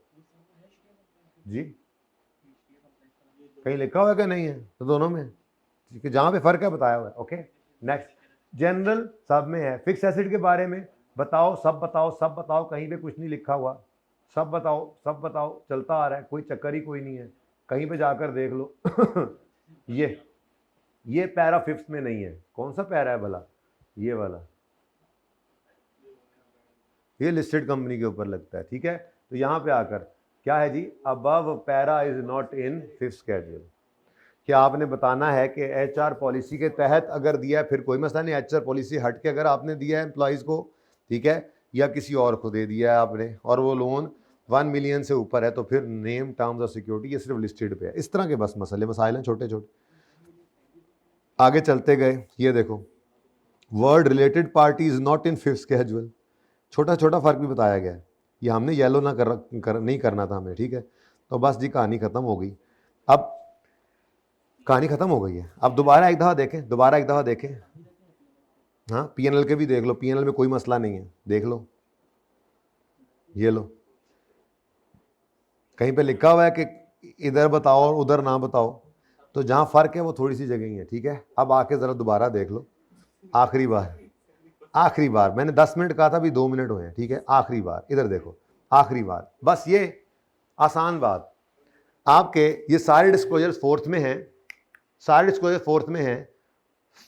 जी, कहीं लिखा हुआ है कि नहीं है? तो दोनों में जहां पे फर्क है बताया हुआ है। ओके नेक्स्ट, जनरल सब में है। फिक्स एसिड के बारे में बताओ, सब बताओ, सब बताओ, कहीं पे कुछ नहीं लिखा हुआ, सब बताओ, सब बताओ, चलता आ रहा है, कोई चक्कर ही कोई नहीं है, कहीं पे जाकर देख लो। ये पैरा फिफ्थ में नहीं है। कौन सा पैरा है भला? ये वाला, ये लिस्टेड कंपनी के ऊपर लगता है, ठीक है। तो यहाँ पे आकर क्या है जी, above para is not in fifth schedule. क्या आपने बताना है कि एचआर पॉलिसी के तहत अगर दिया है फिर कोई मसला नहीं, एचआर पॉलिसी हट के अगर आपने दिया है एम्प्लॉइज़ को, ठीक है, या किसी और को दे दिया है आपने, और वो लोन 1 मिलियन से ऊपर है, तो फिर नेम टर्म्स ऑफ सिक्योरिटी ये सिर्फ लिस्टेड पे है। इस तरह के बस मसाइल हैं छोटे छोटे। आगे चलते गए, ये देखो, word related party is not in fifth schedule. छोटा छोटा फर्क भी बताया गया है, ये हमने येलो ना नहीं करना था हमें, ठीक है। तो बस जी कहानी खत्म हो गई। अब कहानी खत्म हो गई है। अब दोबारा एक दफ़ा देखें, हाँ पीएनएल के भी देख लो, पीएनएल में कोई मसला नहीं है, देख लो, ये लो, कहीं पे लिखा हुआ है कि इधर बताओ और उधर ना बताओ, तो जहाँ फ़र्क है वो थोड़ी सी जगह ही है, ठीक है। अब आके ज़रा दोबारा देख लो, आखिरी बार मैंने 10 मिनट कहा था, अभी 2 मिनट हुए हैं, ठीक है। आखिरी बार इधर देखो, आखिरी बार, बस ये आसान बात। आपके ये सारे डिस्क्लोजर्स फोर्थ में हैं,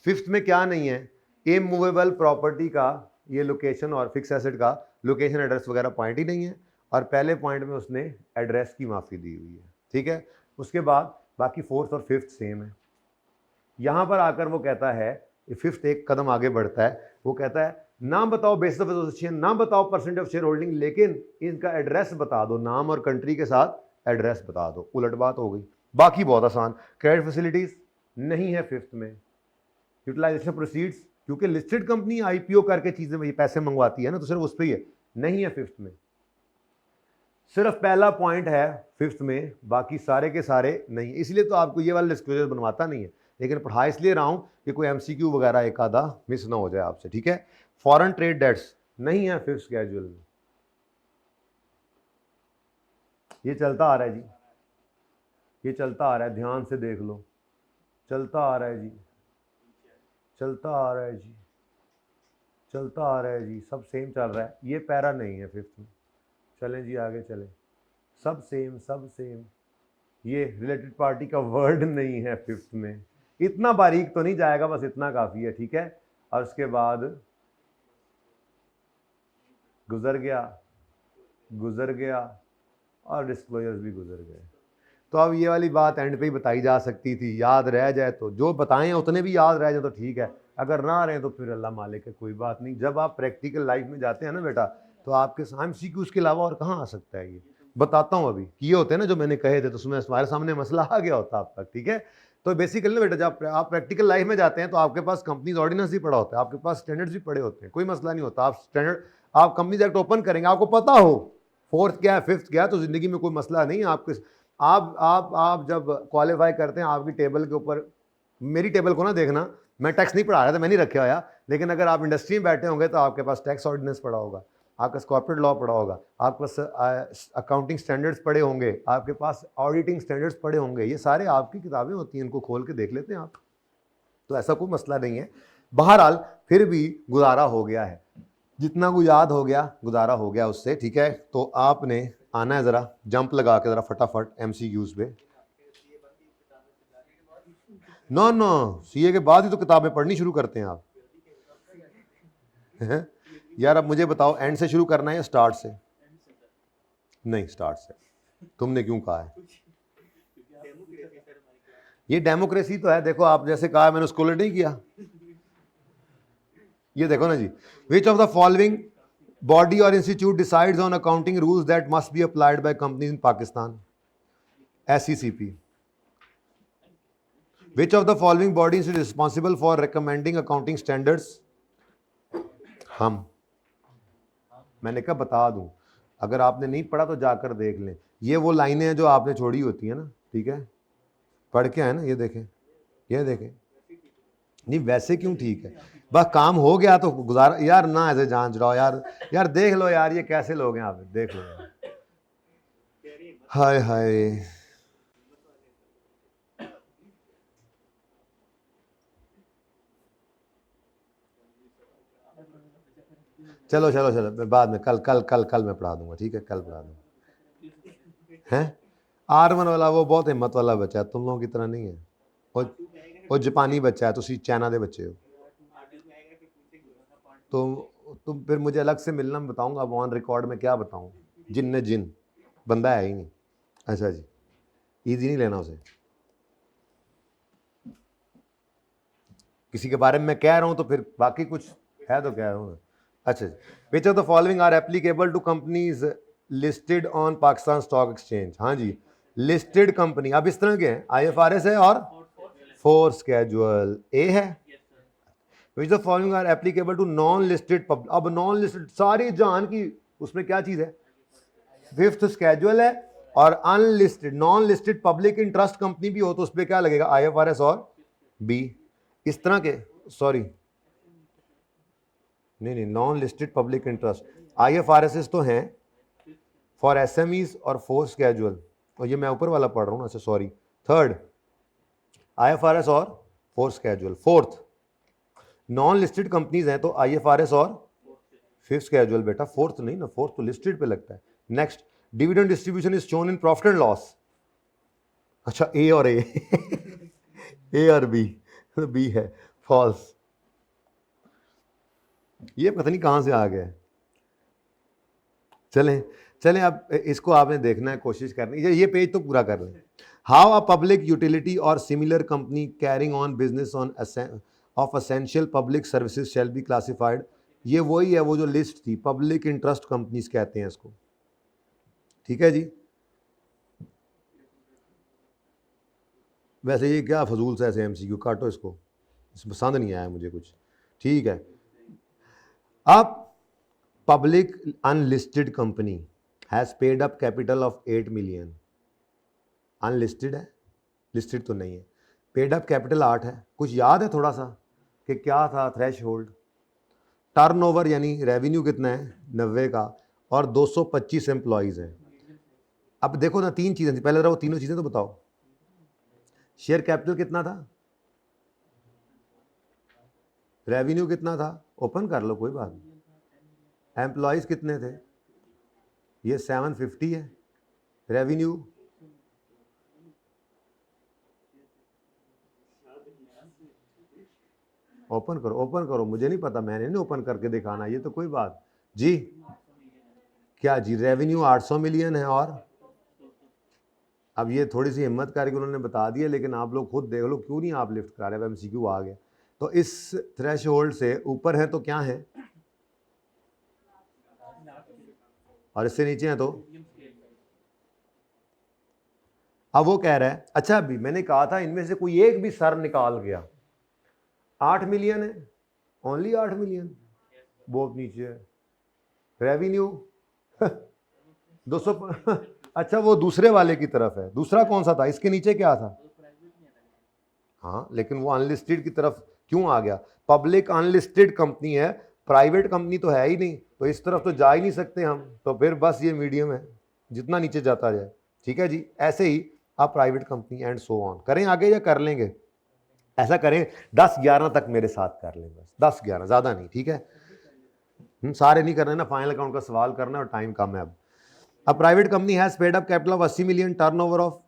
फिफ्थ में क्या नहीं है, इमूवेबल प्रॉपर्टी का ये लोकेशन और फिक्स एसेट का लोकेशन एड्रेस वगैरह पॉइंट ही नहीं है, और पहले पॉइंट में उसने एड्रेस की माफ़ी दी हुई है, ठीक है। उसके बाद बाकी फोर्थ और फिफ्थ सेम है। यहाँ पर आकर वो कहता है, फिफ्थ एक कदम आगे बढ़ता है, वो कहता है नाम बताओ बेसिस ऑफ एसोसिएशन, नाम बताओ परसेंट ऑफ शेयर होल्डिंग, लेकिन इनका एड्रेस बता दो, नाम और कंट्री के साथ एड्रेस बता दो। उलट बात हो गई। बाकी बहुत आसान। क्रेडिट फैसिलिटीज नहीं है फिफ्थ में। यूटिलाइजेशन प्रोसीड्स, क्योंकि लिस्टेड कंपनी आईपीओ करके चीजें पैसे मंगवाती है ना, तो सिर्फ उस पर ही है, नहीं है फिफ्थ में। सिर्फ पहला पॉइंट है फिफ्थ में, बाकी सारे के सारे नहीं। इसलिए तो आपको ये वाला डिस्क्लोजर बनवाता नहीं है, लेकिन पढ़ा इसलिए रहा हूं कि कोई एमसीक्यू वगैरह एक आधा मिस ना हो जाए आपसे, ठीक है। फॉरेन ट्रेड डेट्स नहीं है फिफ्थ स्केड्यूल में। ये चलता आ रहा है जी, ये चलता आ रहा है, ध्यान से देख लो, चलता आ रहा है जी, चलता आ रहा है जी, चलता आ रहा है जी, सब सेम चल रहा है। ये पैरा नहीं है फिफ्थ में। चलें जी आगे चलें, सब सेम सब सेम। ये रिलेटेड पार्टी का वर्ड नहीं है फिफ्थ में। इतना बारीक तो नहीं जाएगा, बस इतना काफ़ी है, ठीक है। और उसके बाद गुजर गया और डिस्क्लोजर्स भी गुजर गए। तो अब ये वाली बात एंड पे ही बताई जा सकती थी, याद रह जाए तो, जो बताएं उतने भी याद रह जाए तो ठीक है, अगर ना रहे तो फिर अल्लाह मालिक है, कोई बात नहीं। जब आप प्रैक्टिकल लाइफ में जाते हैं ना बेटा, तो आपके एमसीक्यूज के अलावा और कहाँ आ सकता है। ये बताता हूँ, अभी ये होते हैं ना जो मैंने कहे थे, तो उसमें हमारे सामने मसला आ गया होता आप तक, ठीक है। तो बेसिकली ना बेटा, जब आप प्रैक्टिकल लाइफ में जाते हैं तो आपके पास कंपनीज ऑर्डिनेंस भी पड़ा होता है, आपके पास स्टैंडर्ड्स भी पड़े होते हैं, कोई मसला नहीं होता। आप कंपनीज एक्ट ओपन करेंगे, आपको पता हो फोर्थ क्या है फिफ्थ क्या है, तो जिंदगी में कोई मसला नहीं है आपके। आप जब क्वालिफाई करते हैं, आपकी टेबल के ऊपर, मेरी टेबल को ना देखना, मैं टैक्स नहीं पढ़ा रहा था, मैं नहीं रखा हुआ, लेकिन अगर आप इंडस्ट्री में बैठे होंगे तो आपके पास टैक्स ऑर्डिनेंस पढ़ा होगा, आपके पास कॉर्पोरेट लॉ पढ़ा होगा, आपके पास अकाउंटिंग स्टैंडर्ड्स पढ़े होंगे, आपके पास ऑडिटिंग स्टैंडर्ड्स पढ़े होंगे। ये सारे आपकी किताबें होती हैं, इनको खोल के देख लेते हैं आप, तो ऐसा कोई मसला नहीं है। बहरहाल फिर भी गुजारा हो गया है, जितना को याद हो गया गुजारा हो गया उससे, ठीक है। तो आपने आना है, ज़रा जंप लगा के ज़रा फटाफट एमसीक्यूज़ पे। नो सीए के बाद ही तो किताबें पढ़नी शुरू करते हैं आप। यार अब मुझे बताओ, एंड से शुरू करना है या स्टार्ट से? नहीं, स्टार्ट से। तुमने क्यों कहा है? ये डेमोक्रेसी तो है, देखो आप जैसे कहा, मैंने उसको नहीं किया। ये देखो ना जी, which of the following body or institute decides on accounting rules that must be applied by companies in Pakistan? SECP. Which of the following bodies is responsible for recommending accounting standards? हम, मैंने कहा बता दूं, अगर आपने नहीं पढ़ा तो जाकर देख लें। ये वो लाइनें हैं जो आपने छोड़ी होती है ना, ठीक है, पढ़ के आए ना, ये देखें, ये देखें, नहीं वैसे क्यों ठीक है, बस काम हो गया तो गुजारा यार, ना ऐसे जांच रहो यार। यार देख लो यार ये कैसे लोग हैं, आप देख लो यार। हाय हाय, चलो चलो चलो, मैं बाद में कल कल कल कल मैं पढ़ा दूंगा, ठीक है, कल पढ़ा दूंगा। हैं R1 वाला वो बहुत हिम्मत वाला बच्चा है, तुम लोगों की तरह नहीं है। वो जापानी बच्चा है, तुम चाइना दे बच्चे हो। तुम फिर मुझे अलग से मिलना, मैं बताऊंगा अब ऑन रिकॉर्ड में क्या बताऊं, जिन ने जिन, बंदा है ही नहीं। अच्छा जी, ईजी नहीं लेना उसे, किसी के बारे में मैं कह रहा हूं तो फिर बाकी कुछ है तो कह रहा हूँ। अच्छा जी, which of the following are applicable to companies listed on Pakistan stock exchange. हाँ जी, लिस्टेड कंपनी अब इस तरह के हैं, IFRS है और फोर्स कैजुअल ए है। Which of the following are applicable to non listed public, अब नॉन लिस्टेड सारी जान की उसमें क्या चीज है, फिफ्थ स्केजुअल है, और unlisted non listed public interest company भी हो तो उस पर क्या लगेगा, IFRS और बी। इस तरह के, सॉरी नहीं, non listed public interest IFRS तो हैं फॉर SMEs और फोर्स कैजुअल, और ये मैं ऊपर वाला पढ़ रहा हूँ ना, अच्छा सॉरी, थर्ड IFRS और force casual, fourth non listed companies हैं तो IFRS और फिफ्थ कैजुअल, बेटा फोर्थ नहीं ना, फोर्थ तो लिस्टेड पे लगता है। Next, dividend distribution is shown in profit and loss, अच्छा ए और ए और बी है फॉल्स, ये पता नहीं कहां से आ गया। चलें चलें, अब इसको आपने देखना है, कोशिश करनी है, ये पेज तो पूरा कर लें। हाउ अ पब्लिक यूटिलिटी और similar company carrying on business on off essential public services shall be classified, ये वही है वो जो लिस्ट थी, पब्लिक इंटरेस्ट कंपनीज कहते हैं इसको, ठीक है जी। वैसे ये क्या फजूल सा ऐसे MCQ, काटो इसको, पसंद नहीं आया मुझे कुछ, ठीक है। अब public unlisted company has paid up capital of 8 million, unlisted है, लिस्टेड तो नहीं है, पेड अप कैपिटल 8 है, कुछ याद है थोड़ा सा कि क्या था थ्रेश होल्ड, टर्नओवर यानी रेवेन्यू कितना है 90 का, और 225 एम्प्लॉयज़ हैं। अब देखो ना, तीन चीज़ें थी, पहले वो तीनों चीज़ें तो बताओ, शेयर कैपिटल कितना था, रेवेन्यू कितना था, ओपन कर लो कोई बात नहीं, एम्प्लॉयज़ कितने थे, ये 750 है, रेवेन्यू ओपन करो, मुझे नहीं पता, मैंने नहीं ओपन करके दिखाना, ये तो कोई बात जी, क्या जी, रेवेन्यू 800 मिलियन है, और अब ये थोड़ी सी हिम्मत करके उन्होंने बता दिया, लेकिन आप लोग खुद देख लो, क्यों नहीं आप लिफ्ट करा रहे, MCQ आ गया। तो इस थ्रेश होल्ड से ऊपर है तो क्या है, और इससे नीचे है तो, अब वो कह रहा है, अच्छा अभी मैंने कहा था इनमें से कोई एक भी सर निकाल गया, 8 मिलियन है, ओनली 8 मिलियन, बहुत नीचे है, रेवेन्यू 200 अच्छा वो दूसरे वाले की तरफ है, दूसरा कौन सा था, इसके नीचे क्या था, हाँ लेकिन वो अनलिस्टेड की तरफ क्यों आ गया, पब्लिक अनलिस्टेड कंपनी है, प्राइवेट कंपनी तो है ही नहीं, तो इस तरफ तो जा ही नहीं सकते हम, तो फिर बस ये मीडियम है, जितना नीचे जाता जाए, ठीक है जी। ऐसे ही आप private company and so on करें आगे, या कर लेंगे, ऐसा करें 10-11 तक मेरे साथ कर लें, बस 10-11 ज़्यादा नहीं, ठीक है, सारे नहीं करना है ना, फाइनल अकाउंट का सवाल करना है और टाइम कम है। अब private company has paid up capital of 80 million, turnover of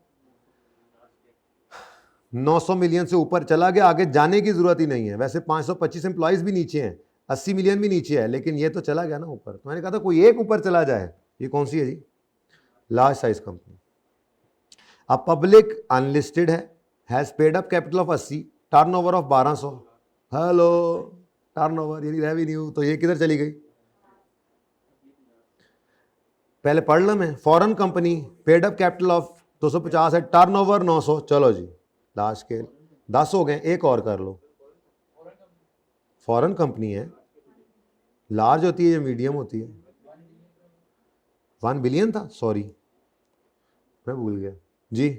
900 million से ऊपर चला गया, आगे जाने की जरूरत ही नहीं है, वैसे 525 एम्प्लॉयज भी नीचे हैं, 80 मिलियन भी नीचे है, लेकिन ये तो चला गया ना ऊपर, तो मैंने कहा था कोई एक ऊपर चला जाए, ये कौन सी है जी, लार्ज साइज कंपनी। अब पब्लिक अनलिस्टेड है, has paid up capital of 80, turnover of 1200, hello turnover यानी रेवेन्यू, तो ये किधर चली गई, पहले पढ़ लो मैं, foreign company paid up capital of 250 है, टर्नओवर 900, चलो जी लास्ट स्केल 10 हो गए, एक और कर लो, फॉरेन कंपनी है, लार्ज होती है या मीडियम होती है, 1 बिलियन था, सॉरी मैं भूल गया जी,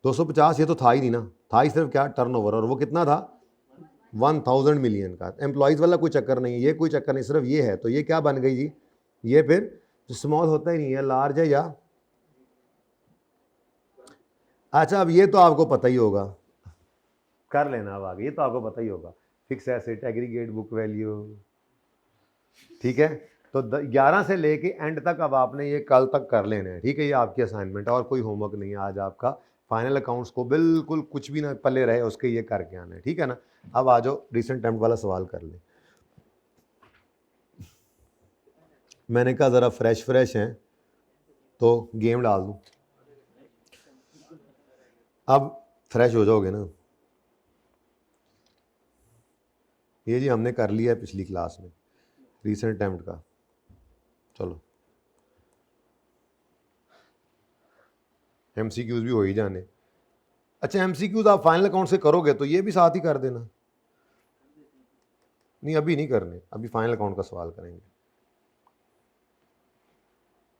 250 ये तो था ही नहीं ना, था ही सिर्फ क्या टर्नओवर, और वो कितना था 1000 मिलियन का। एम्प्लॉयज़ वाला कोई चक्कर नहीं है, ये कोई चक्कर नहीं, सिर्फ ये है। तो ये क्या बन गई जी, ये फिर स्मॉल होता ही नहीं है, लार्ज है या, अच्छा अब ये तो आपको पता ही होगा, कर लेना अब आगे, ये तो आपको पता ही होगा, fix asset, aggregate book value, ठीक है। तो 11 से लेके एंड तक अब आपने ये कल तक कर लेना है, ठीक है। ये आपकी असाइनमेंट है और कोई होमवर्क नहीं है आज आपका। फाइनल अकाउंट्स को बिल्कुल कुछ भी ना पल्ले रहे उसके ये करके आना है, ठीक है ना। अब आ जाओ रिसेंट अटेम्प्ट वाला सवाल कर ले। मैंने कहा ज़रा फ्रेश हैं तो गेम डाल दूँ, अब फ्रेश हो जाओगे ना। ये जी हमने कर लिया है पिछली क्लास में रीसेंट अटेम्प्ट का, चलो एमसीक्यूज भी हो ही जाने। अच्छा एमसीक्यूज आप फाइनल अकाउंट से करोगे तो ये भी साथ ही कर देना, नहीं अभी नहीं करने, अभी फाइनल अकाउंट का सवाल करेंगे।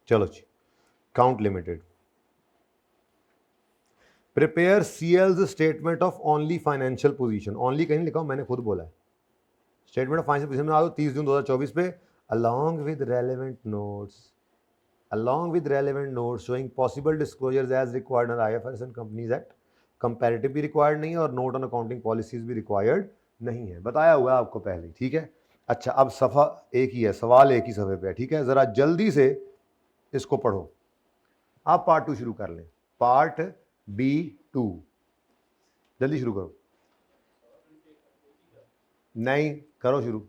चलो जी, काउंट लिमिटेड, प्रिपेयर सीएल्स statement of only financial position, only कहीं लिखा हूं, मैंने खुद बोला है। स्टेटमेंट ऑफ फाइनेंशियल पोजीशन में आ दो 30 जून 2024 पे, along with relevant notes showing possible disclosures as required under IFRS and Companies Act, comparative भी रिक्वायर्ड नहीं है और नोट ऑन अकाउंटिंग पॉलिसीज भी रिक्वायर्ड नहीं है, बताया हुआ है आपको पहले, ठीक है। अच्छा अब सफ़ा एक ही है, सवाल एक ही सफ़े पे है, ठीक है। ज़रा जल्दी से इसको पढ़ो, आप पार्ट 2 शुरू कर लें, पार्ट B2 जल्दी शुरू करो, नहीं करो शुरू।